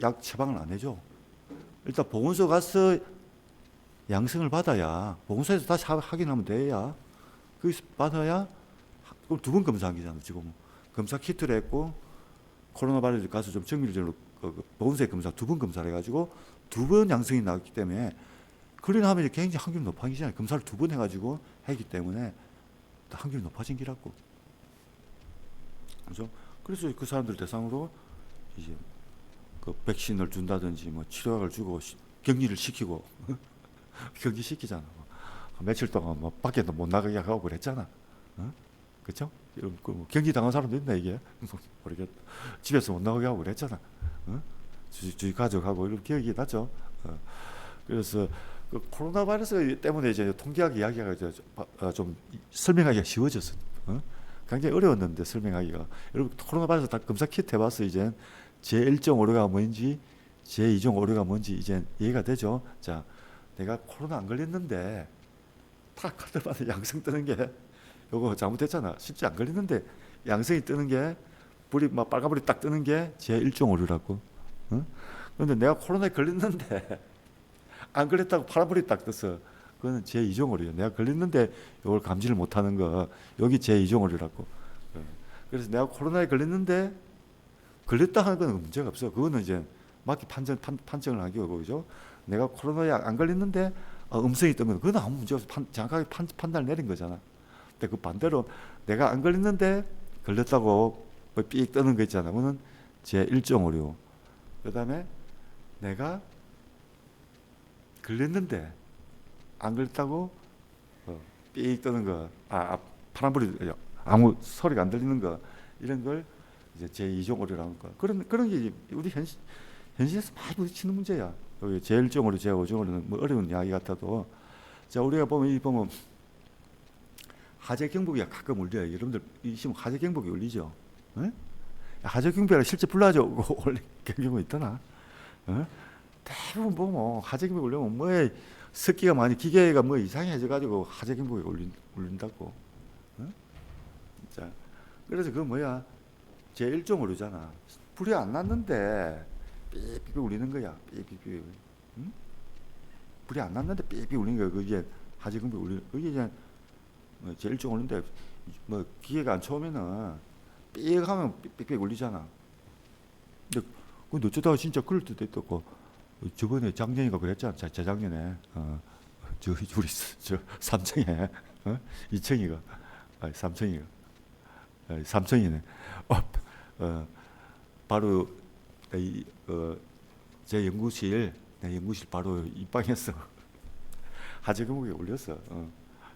약 처방을 안 해줘. 일단 보건소 가서 양성을 받아야, 보건소에서 다시 확인하면 돼야, 거기서 받아야, 그럼 2번 검사한 게잖아, 지금. 검사 키트를 했고, 코로나 바이러스 가서 좀 정밀적으로 보건소에 검사 2번 검사를 해가지고 2번 양성이 나왔기 때문에, 그러나 하면 굉장히 확률이 높아지잖아요. 검사를 2번 해가지고 했기 때문에 확률이 높아진 기라고. 그죠? 그래서 그 사람들 대상으로 이제 그 백신을 준다든지 뭐 치료약을 주고 격리를 시키고 격리시키잖아. 며칠 동안 뭐 밖에도 못 나가게 하고 그랬잖아. 그렇죠? 뭐 격리 당한 사람도 있나 이게? 모르겠다. 집에서 못 나가게 하고 그랬잖아. 주위 가족하고 이런 기억이 나죠. 그래서 그 코로나 바이러스 때문에 이제 통계학 이야기가 좀 설명하기가 쉬워졌어. 굉장히 어려웠는데 설명하기가. 여러분 코로나 바이러스 다 검사 키트 해봤어. 이제 제1종 오류가 뭔지, 제2종 오류가 뭔지 이제 이해가 되죠. 자, 내가 코로나 안 걸렸는데 탁 할 때마다 양성 뜨는 게 요거 잘못했잖아. 실제 안 걸렸는데 양성이 뜨는 게 불이 막 빨간불이 딱 뜨는 게 제1종 오류라고. 그런데 내가 코로나에 걸렸는데 안 걸렸다고 파란불이 딱 떠서 그거는 제2종 오류예요. 내가 걸렸는데 이걸 감지를 못하는 거, 여기 제2종 오류라고. 그래서 내가 코로나에 걸렸는데 걸렸다 하는 건 문제가 없어. 그거는 이제 맞게 판정을 하기 어려워. 그죠? 내가 코로나에 안 걸렸는데 음성이 뜬 건 그건 아무 문제 없어. 정확하게 판단을 내린 거잖아. 근데 그 반대로 내가 안 걸렸는데 걸렸다고 삑 뜨는 거 있잖아. 그거는 제1종 오류. 그 다음에 내가 걸렸는데 안 걸렸다고 삑 뜨는 거, 파란불이 아무 소리가 안 들리는 거, 이런 걸 이제 제2종 오류라는 거. 그런 게 우리 현실에서 많이 부딪히는 문제야. 여기 제1종 오류, 제5종 오류는 뭐 어려운 이야기 같아도, 자, 우리가 보면 하재 경보기가 가끔 울려요. 여러분들 이 시험 하재 경보기 울리죠? 에? 하재 경보기가 실제 불러가지고 올린 경우 있더나? 대부분 보면 하재 경보기 울리면 뭐 습기가 많이, 기계가 뭐 이상해져가지고 하재 경보기가 울린다고. 자, 그래서 그 뭐야? 제1종 오류잖아. 불이 안 났는데 삐삐삐 울리는 거야. 삐삐삐. 불이 안 났는데 삐삐 울리는 거야. 그게 하재 경보기 울리는, 그게 이제 제1종 오류인데, 뭐 기계가 안 처음에는 삐 하면 삐삐 울리잖아. 근데 어쩌다가 진짜 그럴 때도 있고, 저번에 작년인가 그랬잖아. 재작년에 우리 삼청에 2청이가 삼청이가 삼청이네. 바로 제 연구실, 내 연구실 바로 입방했어. 하재 경보기 울렸어.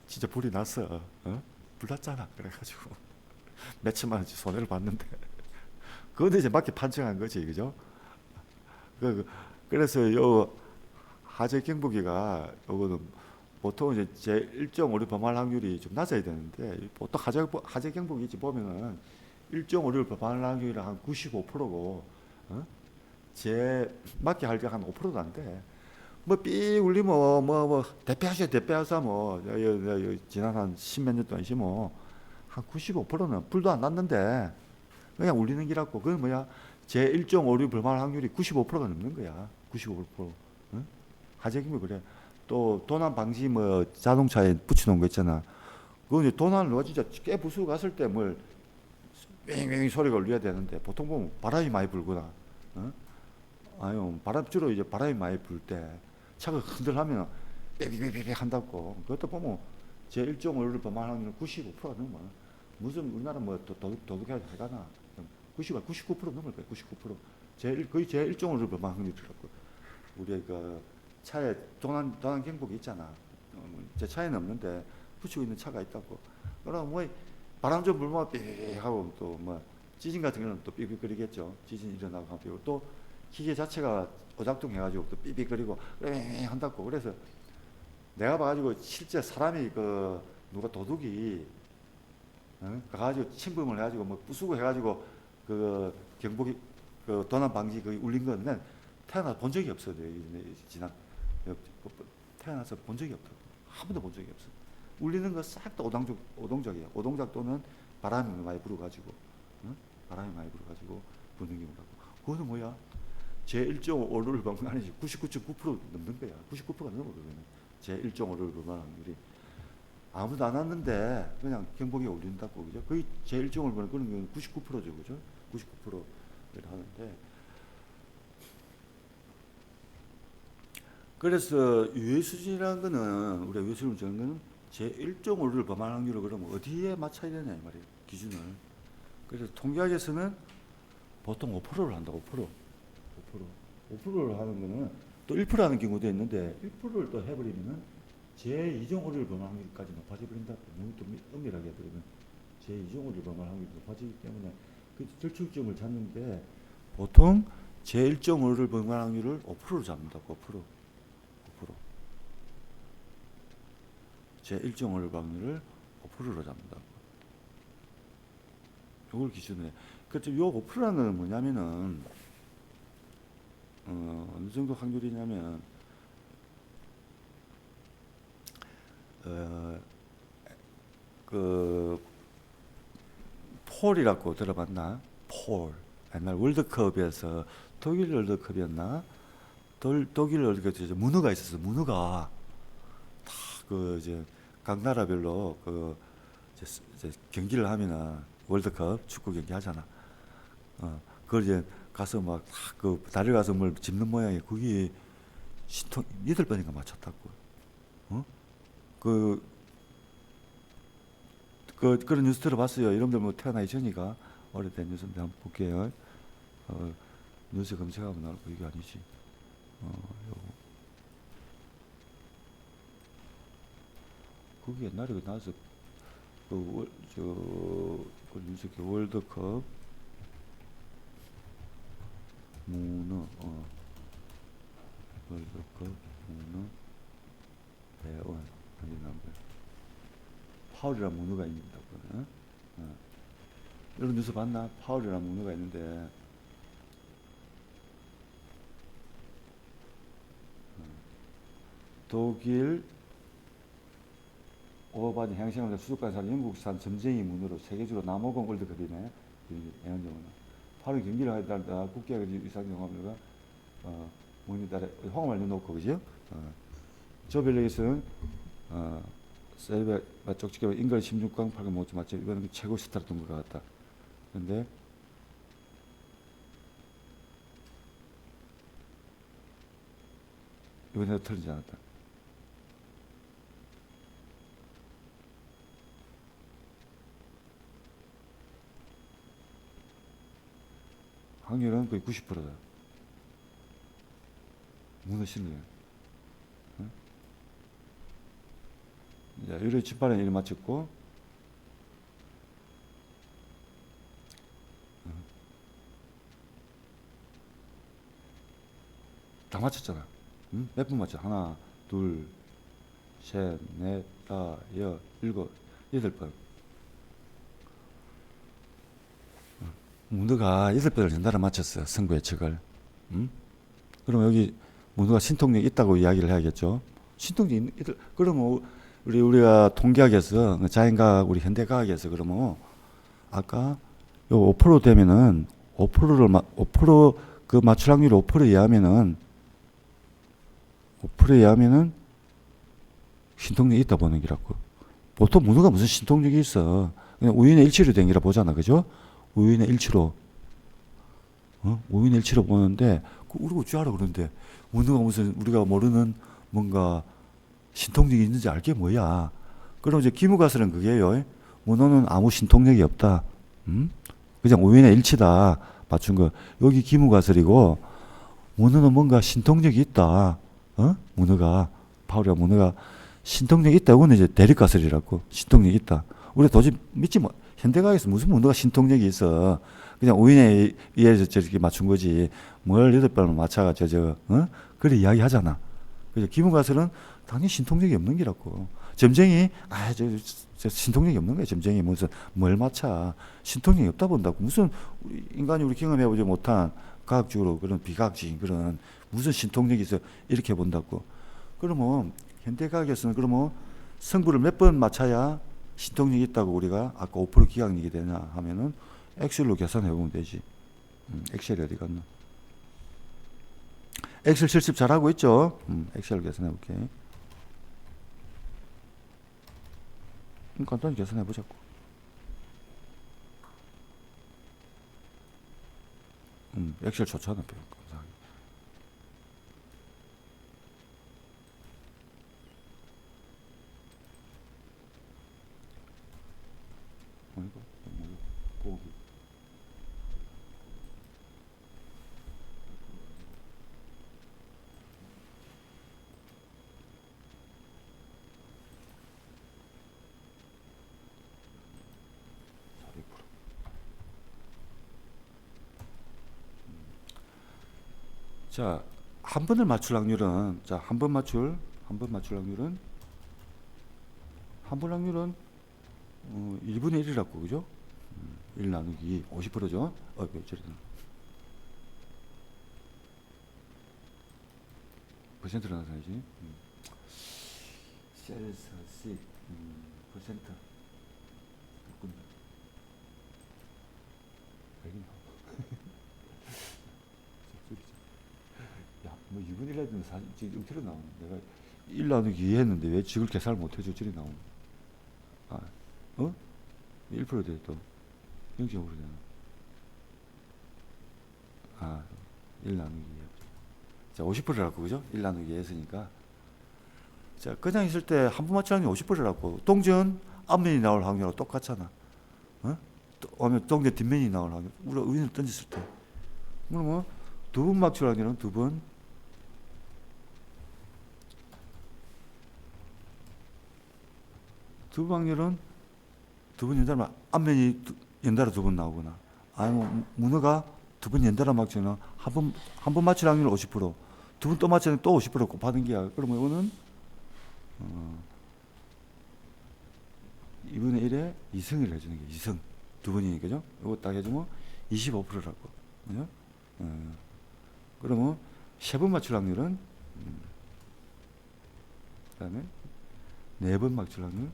진짜 불이 났어. 불 났잖아. 그래가지고 몇천만 원치 손해를 봤는데, 그건 이제 맞게 판정한 거지, 그죠? 그래서 요 하재 경보기가 요거는 보통 이제 제1종 오류 범할 확률이 좀 낮아야 되는데, 보통 하재 경보기 보면은 1종 오류를 범할 확률이 한 95%고, 맞게 할 게 한 5%도 안 돼. 뭐 삐 울리면 뭐 대패하셔 뭐 지난 한 10몇 년 동안 뭐 한 95%는 불도 안 났는데 그냥 울리는 기라고. 그건 뭐야? 제1종 오류 범할 확률이 95%가 넘는 거야. 95%. 응? 하재 경보기 그래. 또 도난 방지 뭐 자동차에 붙여놓은 거 있잖아. 그거 이제 도난을 누가 진짜 깨 부수고 갔을 때 뭘 윙윙 소리가 울려야 되는데, 보통 보면 바람이 많이 불거나, 아유 주로 이제 바람이 많이 불 때 차가 흔들하면 삐삐삐삐 한다고. 그것도 보면 제1종 오류를 범할 확률은 95%가 넘어. 무슨 우리나라 뭐 도둑하게 해가나 99% 넘을 거야. 99%. 거의 제1종 오류를 범할 확률이라고. 우리 그 차에 도난 경보기 있잖아. 제 차에는 없는데 붙이고 있는 차가 있다고. 그럼 뭐 바람 좀 불면 삐 하고 또 뭐 지진 같은 경우는 또 삐빅거리겠죠. 지진 일어나고 하면 또 기계 자체가 오작동해가지고 또 삐빅거리고 그래 한다고. 그래서 내가 봐가지고 실제 사람이 그 누가 도둑이 가가지고 침범을 해가지고 뭐 부수고 해가지고 그 경보기 그 도난 방지 그 울린 거는 태어나서 본 적이 없어요. 지난 태어나서 본 적이 없다. 한 번도 본 적이 없어. 울리는 거 싹 다 오동작이야. 오동작 또는 바람이 많이 불어가지고, 바람이 많이 불어가지고 부는 경우라고. 그거는 뭐야? 제 1.5를 방문하는지 99.9% 넘는 거야. 99%가 넘어 그거는. 제 1.5를 방문한 확률이. 아무도 안 왔는데 그냥 경보기 울린다고 그죠? 거의 제 1.5를 보는 그런 경우는 99%죠, 그죠? 99%를 하는데. 그래서 유해 수준이라는 거는 우리가 유해 수준을 정하는 거는 제 1.5를 범할 확률을 그러면 어디에 맞춰야 되냐 이 말이에요. 기준을. 그래서 통계학에서는 보통 5%를 한다. 5%를 하는 거는 또 1% 하는 경우도 있는데 1%를 또 해버리면은 제 2.5를 범할 확률까지 높아져 버린다. 너무 또 엄밀하게 해버리면 제 2.5를 범할 확률이 높아지기 때문에 그 절충점을 잡는데 보통 제 1.5를 범할 확률을 5%로 잡는다. 5%. 제 1.5를 확률을 5%로 잡는다고. 요걸 기준으로 해. 그래서 요 5%라는 건 뭐냐면은 어느 정도 확률이냐면 그 폴이라고 들어봤나? 폴. 옛날 월드컵에서 독일 월드컵이었나? 독일 월드컵에서 문어가 있었어. 문어가 다 그 이제 각 나라별로 그 이제 경기를 하면은 월드컵 축구 경기 하잖아. 그걸 이제 가서 막 그 다리 가서 뭘 짚는 모양이 그게 신통 8번인가 맞췄다고. 그런 뉴스 들어봤어요. 여러분들 뭐 태어나기 전이가 오래된 뉴스인데 한번 볼게요. 뉴스 검색하면 나올 거 이게 아니지. 요거. 그게 옛날에 나와서 그 뉴스 월드컵 문어 월드컵 문어 대원 어디 나온 거야? 파울이라는 문어가 있는다고. 이런 뉴스 봤나? 파울이라는 문어가 있는데 독일 오바디 해양생활 수족관에서 영국산 점쟁이 문어로 세계적으로 남아공 월드컵이네. 애완용어는 8월 경기를 하다 국기와 유상 영화물과 문이 따라 홍어를 넣고 그죠? 조별리그에서는 세르비아 쪽지게 인걸 16강 8강 못 맞죠. 이거는 최고 스타였던 것 같다. 근데 이번에 틀리지 않았다. 확률은 거의 90%다. 문어 실력. 자, 유리 집발은 1 맞췄고, 다 맞췄잖아. 응? 몇 번 맞췄? 하나, 둘, 셋, 넷, 다, 여, 일곱, 8번. 문어가 8번을 연달아 맞췄어요. 선구 예측을. 그럼 여기 문어가 신통력이 있다고 이야기를 해야겠죠. 신통력이 그러면 우리가 통계학에서 자연과학 우리 현대과학에서 그러면 아까 요 5% 되면은 5%그 맞출 확률이 5%에 의하면은 신통력이 있다 보는 기라고. 보통 문어가 무슨 신통력이 있어. 그냥 우연의 일치로 된 기라 보잖아. 그죠? 우연의 일치로. 우연의 일치로 보는데, 우리가 어찌 알아, 그런데. 문어가 무슨, 우리가 모르는 뭔가 신통력이 있는지 알게 뭐야. 그럼 이제 기무가설은 그게요. 문어는 아무 신통력이 없다. 그냥 우연의 일치다. 맞춘 거. 여기 기무가설이고, 문어는 뭔가 신통력이 있다. 문어가, 파울이가 문어가 신통력이 있다. 이거는 이제 대립가설이라고. 신통력이 있다. 우리가 도저히 믿지 못, 현대과학에서 무슨 문어가 신통력이 있어. 그냥 우연에 의해서 저렇게 맞춘 거지. 뭘 8번을 맞춰가 그래 이야기하잖아. 그래서 기문가설은 당연히 신통력이 없는 기라고. 점쟁이 저 신통력이 없는 거야. 점쟁이 무슨 뭘 맞춰. 신통력이 없다 본다고. 무슨 인간이 우리 경험해보지 못한 과학적으로 그런 비과학적인 그런 무슨 신통력이 있어 이렇게 본다고. 그러면 현대과학에서는 그러면 성분을 몇 번 맞춰야 신통력이 있다고 우리가 아까 5% 기각력이 되냐 하면은 엑셀로 계산해 보면 되지. 엑셀이 어디 갔나? 엑셀 실습 잘하고 있죠? 엑셀로 계산해 볼게. 간단히 계산해 보자고. 엑셀 좋잖아. 감사하게. 이거 자, 한 번을 맞출 확률은 한 번 맞출 확률은 1분의 1이라고 그죠? 1 나누기 50%죠? 퍼센트로 나눠야지. 셀서시 퍼센트. 뭐 2분의 1 해도 지금 어떻게 나오는 내가 1 나누기 2 했는데 왜 지금 계산을 못 해줘? 저리 나오는 1% 돼 또 0.5% 되나? 1 나누기 2. 자, 50%라고 그죠? 1 나누기 2 했으니까. 자, 그냥 있을 때 한 번 맞출 확률이 50%라고. 동전 앞면이 나올 확률하고 똑같잖아. 동전 뒷면이 나올 확률. 우리가 의인을 던졌을 때. 그러면 두 번 맞출 확률은 두 번. 두 번 확률은 두 번 연달아 앞면이 연달아 두 번 나오거나 아니면 문어가 두 번 연달아 맞추면 한 번 맞출 확률 50%, 두 번 또 맞추면 또 50% 곱하는 게야. 그러면 이거는 2분의 1에 2승을 해주는 게 2승. 두 번이니까, 그죠? 이거 딱 해주면 25%라고. 그죠? 그러면 세 번 맞출 확률은, 그 다음에 네 번 맞출 확률,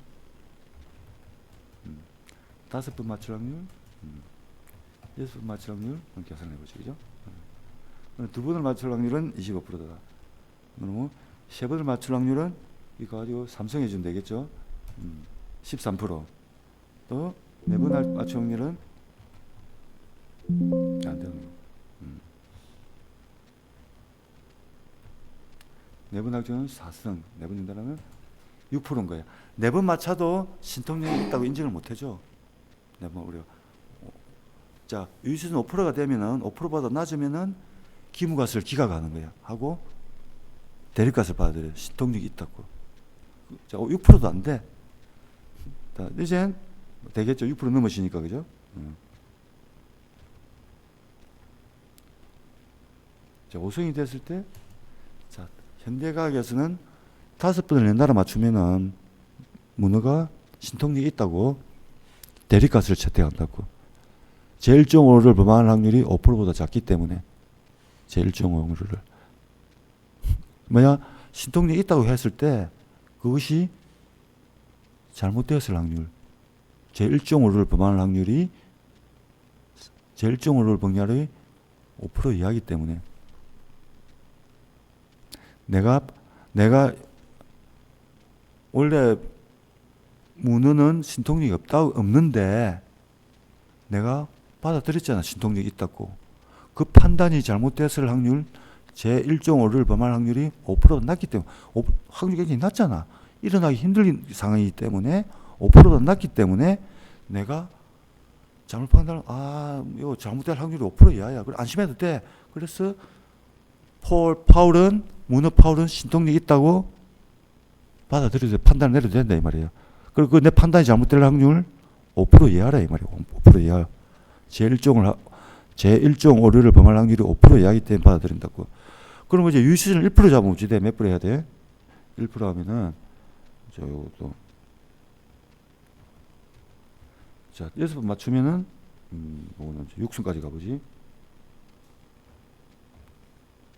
5번 맞출 확률, 6번 맞출 확률, 계산해 보죠. 그죠? 두 번을 맞출 확률은 25%다. 그러면 세 번을 맞출 확률은 이거 가지고 삼성해 주면 되겠죠? 13%. 또 네 번 맞출 확률은 안 되는 거. 네 번 맞추면 4승, 네 번 연달하면 6%인 거야. 네 번 맞춰도 신통력이 있다고 인정을 못 해줘. 네 번 우리가. 자, 유의수준 5%가 되면은 5%보다 낮으면은 기무가스를 기각하는 거야. 하고 대립가스를 받아들여. 신통력이 있다고. 자, 6%도 안 돼. 자, 이젠 되겠죠. 6% 넘으시니까, 그죠? 자, 5승이 됐을 때, 자, 현대과학에서는 5번을 연달아 맞추면은 문어가 신통력이 있다고 대립가스를 채택한다고. 제1.5를 범할 확률이 5%보다 작기 때문에 제1.5를 뭐냐, 신통력이 있다고 했을 때 그것이 잘못되었을 확률, 제1.5를 범할 확률이 제1.5를 범률이 5% 이하이기 때문에 내가 원래 문어는 신통력이 없는데 내가 받아들였잖아. 신통력이 있다고. 그 판단이 잘못됐을 확률, 제1.5를 범할 확률이 5%가 낮기 때문에, 확률이 굉장히 낮잖아. 일어나기 힘든 상황이기 때문에 5%가 낮기 때문에 내가 잘못 판단을, 이거 잘못될 확률이 5% 이하야. 그래, 안심해도 돼. 그래서 문어 파울은 신통력이 있다고 받아들여서 판단을 내려도 된다 이 말이에요. 그리고 내 판단이 잘못될 확률 5% 이하라 이 말이에요. 5% 이하. 제1.5를 제1종 오류를 범할 확률이 5% 이하이기 때문에 받아들인다고. 그럼 이제 유의 수준을 1% 잡으면 어찌 돼? 몇 프로 해야 돼? 1% 하면은 자 요것도 자 6번 맞추면은 요거는 6승까지 가보지.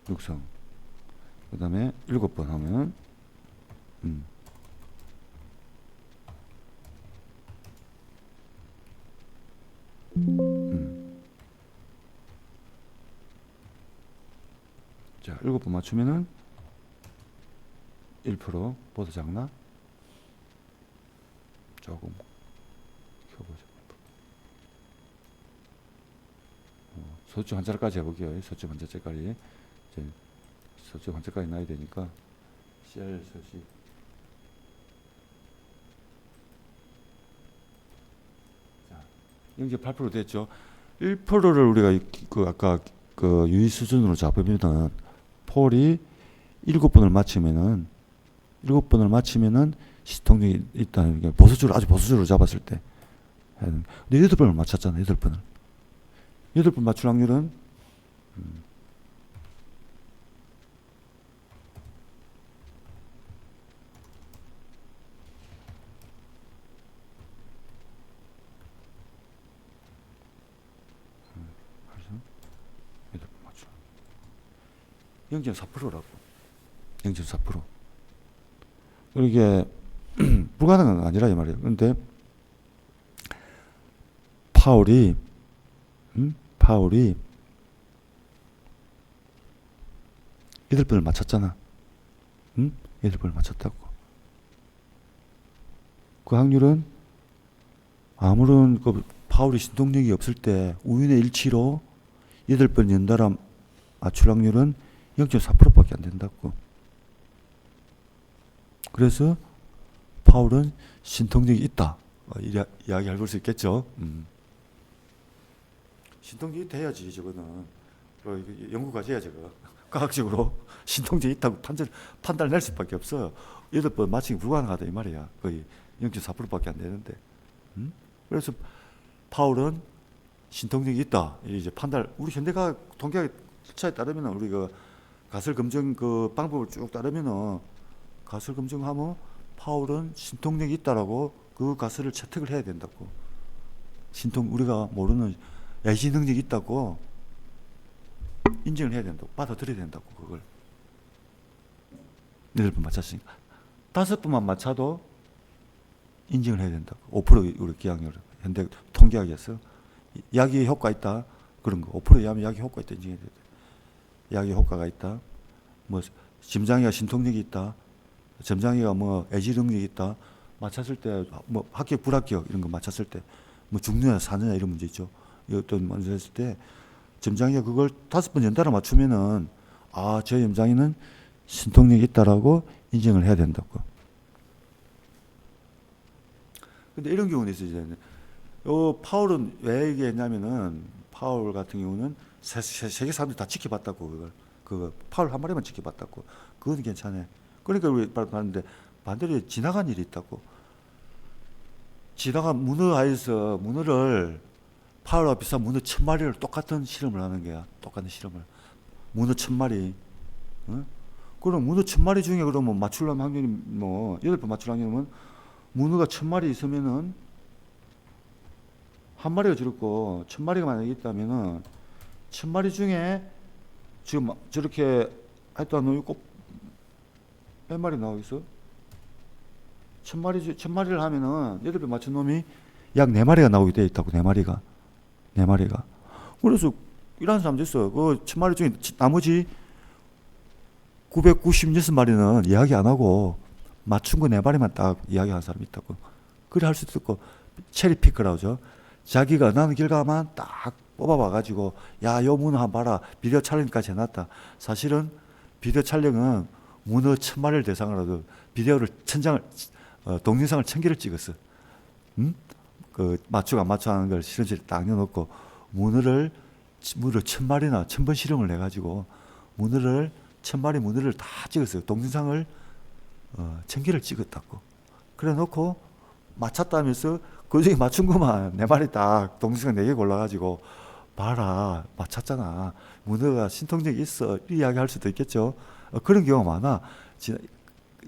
6승. 그 다음에 7번 하면 자 7번 맞추면은 1% 보다 작나? 조금 켜보자. 소수 한자까지 해볼게요. 소수 한자까지 이제 소수 한자까지 나야 되니까 CR 소시 자 0.8% 됐죠. 1%를 우리가 그 아까 그 유의 수준으로 잡으면은 폴이 7번을 맞히면은 시통력이 있다는 게 아주 보수적으로 잡았을 때. 근데 8번을 맞췄잖아. 8번을. 8번 맞출 확률은 맞춰. 0.4%라고. 0.4%. 이게 불가능한 건 아니라 이 말이에요. 그런데 파울이 8번을 맞췄잖아. 8번을 맞췄다고. 그 확률은 아무런 그 파울이 신동력이 없을 때 우연의 일치로 8번 연달아 맞출 확률은 0.4%밖에 안 된다고. 그래서 파울은 신통력이 있다. 이야기할 수 있겠죠. 신통력이 돼야지 저거는. 연구까지 해야 저거. 과학적으로 신통력이 있다고 판단을 낼 수밖에 없어요. 8번 맞추기 불가능하다 이 말이야. 거의 0.4%밖에 안 되는데. 그래서 파울은 신통력이 있다. 이제 판단. 우리 현대과학 통계학 절차에 따르면 우리 그 가설 검증 그 방법을 쭉 따르면은 가설 검증하면 파울은 신통력이 있다라고 그 가설을 채택을 해야 된다고. 우리가 모르는 예시 능력이 있다고 인정을 해야 된다고. 받아들여야 된다고 그걸. 8번 맞췄으니까 5번만 맞춰도 인정을 해야 된다고. 5% 우리 기하학률 현대 통계학에서 약이 효과 있다 그런 거 5% 이하면 약이 효과 있다 인정해야 돼. 약이 효과가 있다. 뭐 심장이가 신통력이 있다. 점장이가 뭐 애지 능력이 있다. 맞췄을 때 뭐 합격 불합격 이런 거 맞췄을 때 뭐 죽느냐 사느냐 이런 문제 있죠. 이것도 먼저 했을 때 점장이가 그걸 5번 연달아 맞추면은 저 점장이는 신통력이 있다라고 인정을 해야 된다고. 근데 이런 경우는 있어요. 파울은 왜 얘기했냐면은 파울 같은 경우는 세계 사람들이 다 지켜봤다고 그걸. 그 파울 한 마리만 지켜봤다고. 그건 괜찮아. 그러니까 우리 봤는데 반대로 지나간 일이 있다고. 지나간 문어하에서 문어를 파울과 비슷한 문어 1000마리를 똑같은 실험을 하는 거야. 똑같은 실험을. 문어 1000마리. 그럼 문어 1000마리 중에 그러면 맞추려면 확률이 뭐 8번 맞출 확률은 문어가 1000마리 있으면은 한 마리가 줄었고 1000마리가 만약에 있다면은 1000마리 중에 지금 저렇게 했던 꼭 몇 마리 나오겠어? 1000마리를 하면은 8번 맞춘 놈이 약 4마리가 나오게 돼 있다고. 4마리가. 그래서 이런 사람도 있어. 그 1000마리 중에 나머지 996마리는 이야기 안 하고 맞춘 거 4마리만 딱 이야기하는 사람이 있다고. 그래 할 수도 있고 체리피크라고 하죠. 자기가 나는 결과만 딱 뽑아봐가지고 요 문어 한번 봐라. 비디오 촬영까지 해놨다. 사실은 비디오 촬영은 문어 1000마리를 대상으로 비디오를 동영상을 1000개를 찍었어. 그 맞추고 안 맞추고 하는 걸 실험실에 딱 넣어놓고 문어를 1000마리나 1000번 실험을 해가지고 문어를 1000마리 문어를 다 찍었어요. 동영상을 1000개를 찍었다고. 그래 놓고 맞췄다면서 그 중에 맞춘 것만 4마리 딱 동영상 4개 골라가지고 봐라, 맞췄잖아. 문어가 신통력이 있어. 이 이야기 할 수도 있겠죠. 그런 경우가 많아.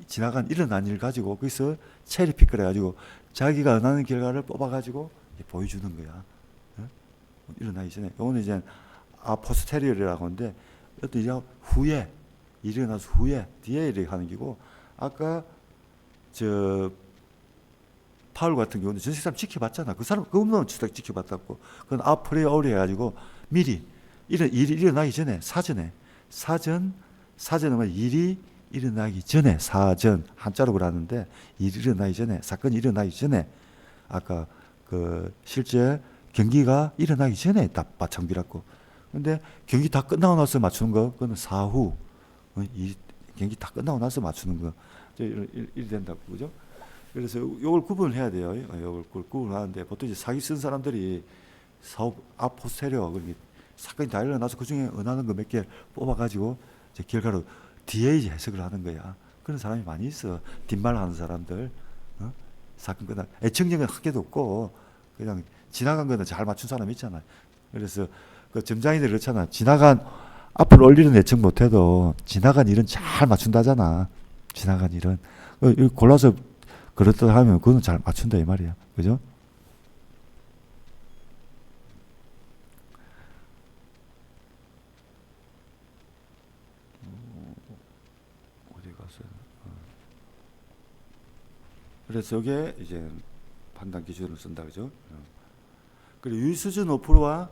지나간 일어난 일 가지고 거기서 체리픽을 해가지고 자기가 원하는 결과를 뽑아가지고 보여주는 거야. 어? 일어나기 전에. 요거는 이제 포스테리어라고 하는데 어떤 이제 후에 일어나서 후에 뒤에 이렇게 하는 기고 아까 저 파울 같은 경우는 전세 사람 지켜봤잖아. 그 사람 그 없는 주택 지켜봤다고. 그건 아프리오리 해가지고 미리 일이 일어나기 전에 사전은 일이 일어나기 전에 사전 한자로 그러는데 일이 일어나기 전에 사건이 일어나기 전에 아까 그 실제 경기가 일어나기 전에 딱 맞춰기라고. 근데 경기 다 끝나고 나서 맞추는 거 그거는 사후 이 경기 다 끝나고 나서 맞추는 거 이리 된다고 그죠? 그래서 이걸 구분해야 돼요. 이걸 구분하는데 보통 이제 사기 쓴 사람들이 사업 포스테리어 사건이 다 일어나서 그 중에 원하는 거 몇 개 뽑아가지고 이제 결과로 뒤에 이제 해석을 하는 거야. 그런 사람이 많이 있어. 뒷말하는 사람들. 사건 끝나 애청력은 한 개도 없고 그냥 지나간 거는 잘 맞춘 사람 있잖아. 그래서 그 점장이들 그렇잖아. 지나간 앞을 올리는 애청 못해도 지나간 일은 잘 맞춘다잖아. 지나간 일은 골라서 그렇다 하면 그거는 잘 맞춘다 이 말이야. 그죠? 어디 갔어요? 그래서 이게 이제 판단 기준을 쓴다 그죠? 그리고 유수준 5%와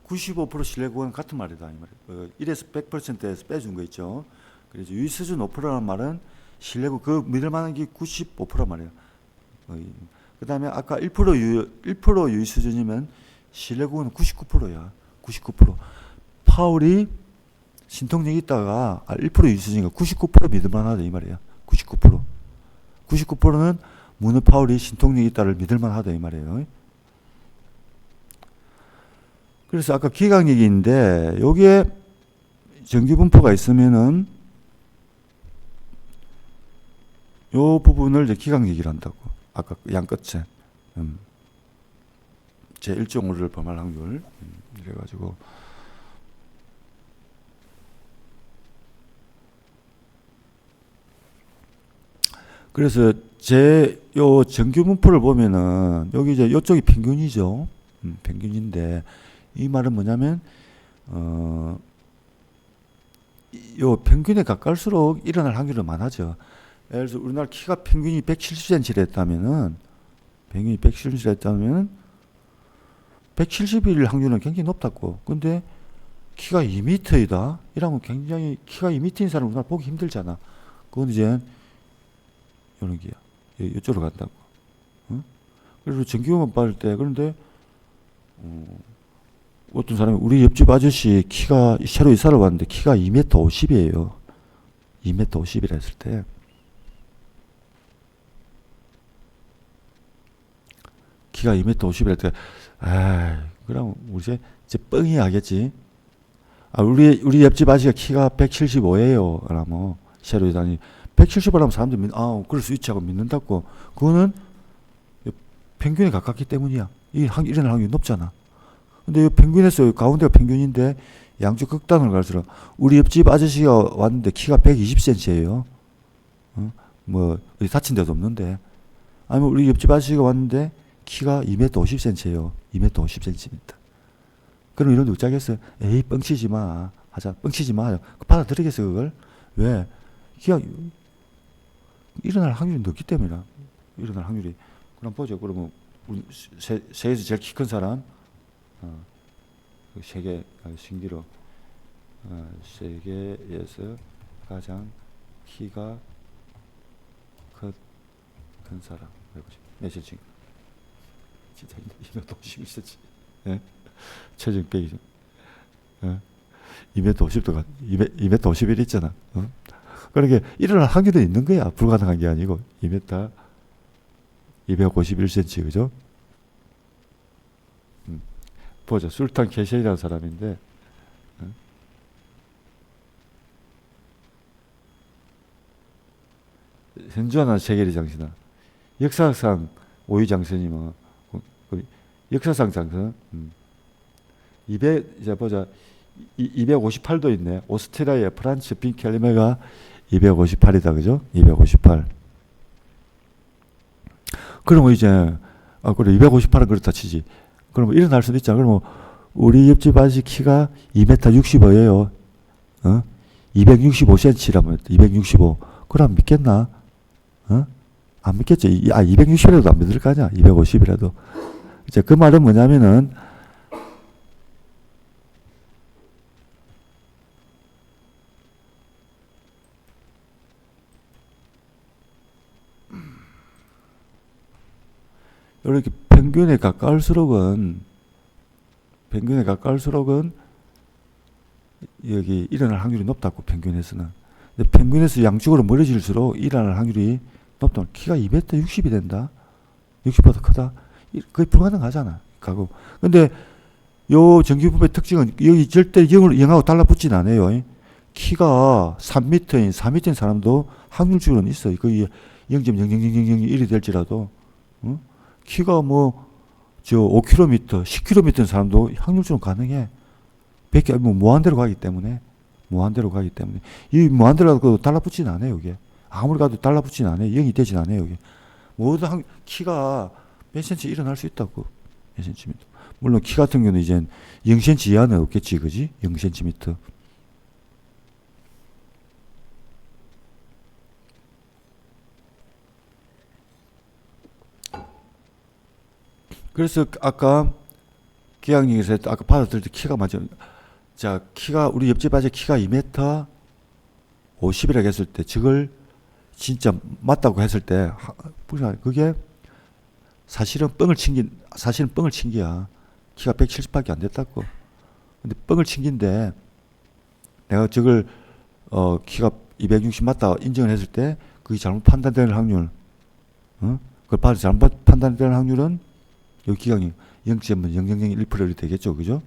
95% 신뢰 구간 같은 말이다 이 말이에요. 1에서 100%에서 빼준 거 있죠. 그래서 유수준 5%라는 말은 신뢰구 그 믿을 만한 게 95% 말이에요. 그 다음에 아까 1% 유의 수준이면 신뢰구는 99%야. 99%. 파울이 신통력이 있다가 1% 유의 수준이니까 99% 믿을 만하다 이 말이야. 99%. 99%는 문어 파울이 신통력이 있다를 믿을 만하다 이 말이에요. 그래서 아까 기강력이 있는데 여기에 정규분포가 있으면은 요 부분을 이제 기강력이라 한다고. 아까 양 끝에 제 1.5를 범할 확률 이래가지고 그래서 제 요 정규 분포를 보면은 여기 이제 요쪽이 평균이죠. 평균인데 이 말은 뭐냐면 요 평균에 가까울수록 일어날 확률은 많아져. 예를 들어서 우리나라 키가 평균이 170cm를 했다면은 평균이 170cm를 했다면은 170일 확률은 굉장히 높다고. 근데 키가 2m이다. 이러면 굉장히 키가 2m인 사람 우리나라 보기 힘들잖아. 그건 이제 이런 게야. 이쪽으로 간다고. 응? 그래서 전기요금 받을 때 그런데 어떤 사람이 우리 옆집 아저씨 키가 새로 이사를 왔는데 키가 2m 50이에요. 2m 50이라 했을 때 키가 2m 50이라 했을 때 그럼 우리 이제 뻥이 하겠지. 우리 옆집 아저씨가 키가 175예요. 그러면 새로 이사니 170이라면 사람들이 그럴 수 있지 하고 믿는다고. 그거는 평균에 가깝기 때문이야. 일어날 확률이 높잖아. 근데 이 평균에서 가운데가 평균인데 양쪽 극단으로 갈수록 우리 옆집 아저씨가 왔는데 키가 120cm예요. 뭐 다친 데도 없는데. 아니면 우리 옆집 아저씨가 왔는데 키가 2m 50cm예요. 2m 50cm입니다. 그럼 이런 데 어쩌겠어요? 에이 뻥치지 마. 하자. 뻥치지 마. 받아들이겠어 그걸? 왜? 키가 일어날 확률이 높기 때문이라. 일어날 확률이. 그럼 보죠. 그러면 우리 세계에서 제일 키 큰 사람 세계 신기록 세계에서 가장 키가 큰 사람 해보죠. 몇이지? 진짜 2m51cm. 예? 체중 100이죠. 예? 2m 50도 2m 51 있잖아. 그러니까 일어날 확률이 있는 거야. 불가능한 게 아니고 2m 251cm 그죠? 보죠. 술탄 케셰이라는 사람인데 현주하나 세계리 장신아 역사상 오위 장선이면 역사상 장선 200 이제 보자. 258도 있네. 오스트리아의 프란츠 빈켈메가 258이다. 그죠? 258. 그러면 이제 그래 258은 그렇다 치지. 그러면 일어날 수도 있잖아. 그러면 우리 옆집 아저씨 키가 2m 65예요. 265cm라면 265. 그럼 믿겠나? 안 믿겠죠. 260이라도 안 믿을 거 아니야. 250이라도. 이제 그 말은 뭐냐면은 이렇게 평균에 가까울수록은 여기 일어날 확률이 높다고 평균에서는. 근데 평균에서 양쪽으로 멀어질수록 일어날 확률이 높다. 키가 2m 60이 된다. 60보다 크다. 거의 불가능하잖아. 가고. 근데 요 전기부의 특징은 여기 절대 0하고 달라붙진 않아요. 키가 3m인 4m인 사람도 확률적으로는 있어요. 거의 0.00001이 될지라도. 키가 뭐 저 5km, 10km인 사람도 확률적으로 가능해. 100개 무한대로 가기 때문에 이 무한대로 가도 달라붙진 않아요. 이게 아무리 가도 달라붙진 않아요. 0이 되진 않아요. 이게 모든 키가 몇 cm 일어날 수 있다고. 몇 cm. 물론 키 같은 경우는 이제 0cm 이하는 없겠지, 그지? 0cm. 그래서 아까 기왕님께서 아까 받았을 때 키가 맞죠? 자, 키가 우리 옆집 아재 키가 2m 50이라고 했을 때 저걸 진짜 맞다고 했을 때 그게 사실은 뻥을 친 게야. 키가 170밖에 안 됐다고. 근데 뻥을 친 긴데 내가 저걸 키가 260 맞다 인정을 했을 때 그게 잘못 판단되는 확률, 그걸 봐도 잘못 판단되는 확률은 여기 기강이 0.0001%이 되겠죠, 그죠?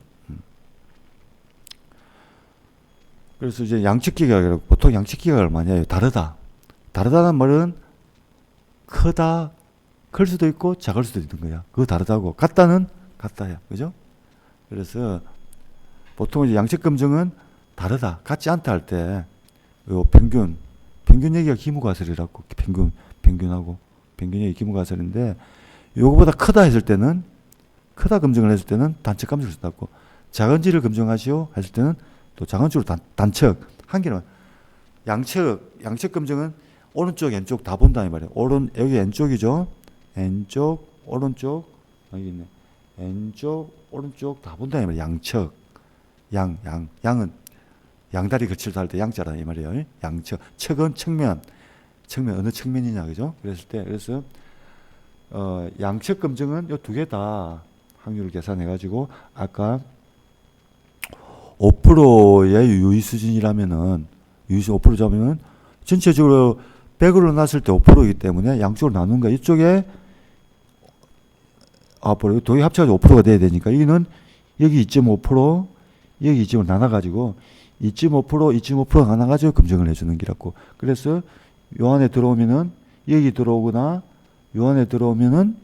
그래서 이제 양측 기각이라고, 보통 양측 기각을 많이 해요. 다르다는 말은 클 수도 있고 작을 수도 있는 거야. 그거 다르다고. 같다는 같다야, 그죠? 그래서 보통 이제 양측 검증은 다르다, 같지 않다 할 때, 요 평균 얘기가 기무가설이라고. 평균 얘기 기무가설인데, 요거보다 크다 했을 때는, 크다 검증을 했을 때는 단측 검증을 쓴다고. 작은지를 검증하시오 했을 때는 또 작은지로 단측. 한 개는 양측 검증은 오른쪽 왼쪽 다 본다 이 말이에요. 여기 왼쪽이죠. 왼쪽 오른쪽 여기 있네. 왼쪽 오른쪽 다 본다 이 말이에요. 양측. 양은 양다리 거칠 달 때 양자라 이 말이에요. 양측. 측은 측면 어느 측면이냐, 그죠? 그래서 양측 검증은 이 두 개 다 확률을 계산해 가지고 아까 5%의 유의 수준이라면은 5% 잡으면 전체적으로 100으로 났을 때 5%이기 때문에 양쪽으로 나눈 거야. 이쪽에 두 개 합쳐가지고 5%가 돼야 되니까 여기는 여기 2.5% 여기 2.5 나눠가지고 2.5% 나눠가지고 검증을 해주는 기라고. 그래서 요 안에 들어오면은 여기 들어오거나 요 안에 들어오면은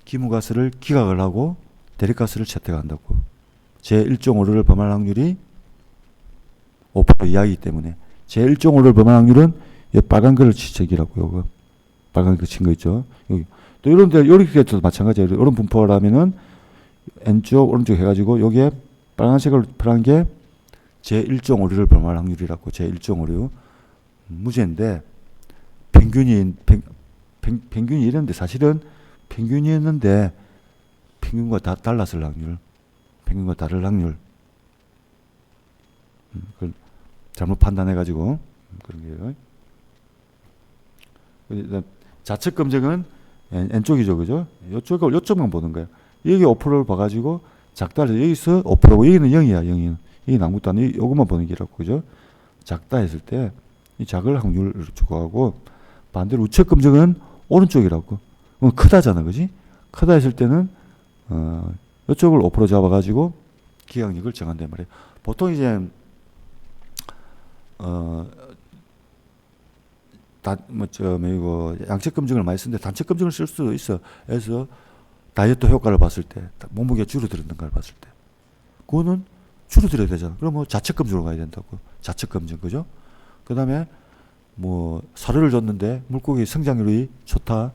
기무가스를 기각을 하고 대립가스를 채택한다고. 제1종 오류를 범할 확률이 5% 이하이기 때문에 제1종 오류를 범할 확률은 빨간 글을 치책이라고. 요거 빨간 글 친 거 있죠. 여기 또 이런 데 이렇게도 마찬가지예요. 이런 분포라면은 왼쪽 오른쪽 해가지고 여기에 빨간색으로 표한 게 제1종 오류를 범할 확률이라고. 제1종 오류 무죄인데 평균이 이랬는데 사실은 평균이었는데 평균과 달랐을 확률. 평균과 다를 확률. 그걸 잘못 판단해가지고 그런 게요. 좌측 검증은 왼쪽이죠, 그죠? 요쪽만 보는 거예요. 여기 5%를 봐가지고 작다 해서 여기서 5%고 여기는 0이야, 0이는. 여기는 아무것도 안 해. 요것만 보는 게라고, 그죠? 작다 했을 때 이 작을 확률을 주고 하고 반대로 우측 검증은 오른쪽이라고. 크다잖아, 그지? 크다 했을 때는 이쪽을 5% 잡아가지고 기각력을 정한단 말이에요. 보통 이제 이거 양측 검증을 많이 쓰는데 단측 검증을 쓸 수도 있어. 그래서 다이어트 효과를 봤을 때, 몸무게가 줄어들었는 걸 봤을 때, 그거는 줄어들어야 되잖아. 그럼 뭐 자체 검증으로 가야 된다고. 자체 검증, 그죠? 그 다음에 뭐 사료를 줬는데 물고기 성장률이 좋다.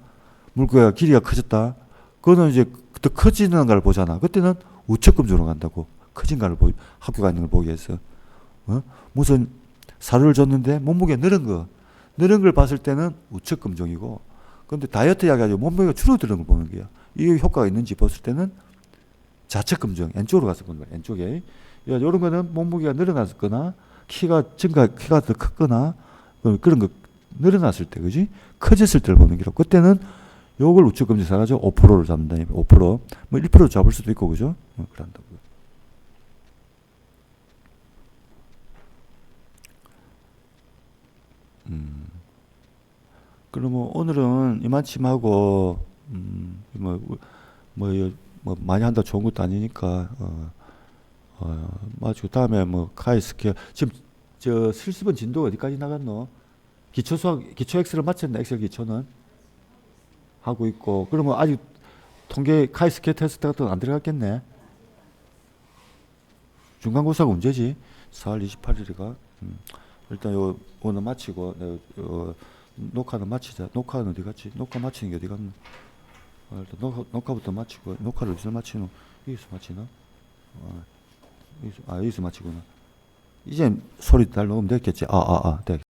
물고기가 길이가 커졌다. 그거는 이제 더 커지는 걸 보잖아. 그때는 우측 검증으로 간다고. 커진 걸 학교가 있는 걸 보기 위해서. 무슨 사료를 줬는데 몸무게가 늘은 걸 봤을 때는 우측 검증이고, 근데 다이어트 이야기하죠. 몸무게가 줄어드는 걸 보는 거야. 이게 효과가 있는지 봤을 때는 좌측 검증, 왼쪽으로 가서 보는 거야. 왼쪽에. 이런 거는 몸무게가 늘어났거나, 키가 더 컸거나, 그런 거 늘어났을 때, 그지? 커졌을 때를 보는 거라고. 그때는 요걸 우측 검증 사가지고 5%를 잡는다. 5%. 뭐 1% 잡을 수도 있고, 그죠? 그런다고요. 그러면 오늘은 이만큼 하고, 많이 한다 좋은 것도 아니니까, 맞고, 다음에 카이스케어. 지금, 실습은 진도 어디까지 나갔노? 기초 엑셀을 마쳤나? 엑셀 기초는? 하고 있고. 그러면 아직 카이스케어 테스트 같은 거 안 들어갔겠네? 중간고사가 언제지? 4월 28일이가. 일단 오늘 마치고, 녹화는 마치자. 녹화는 어디 갔지? 녹화 마치는 게 어디 갔노? 일단 녹화부터 마치고, 녹화를 어디서 마치노? 여기서 마치나? 여기서 마치구나. 이제 소리 잘 녹으면 됐겠지? 네.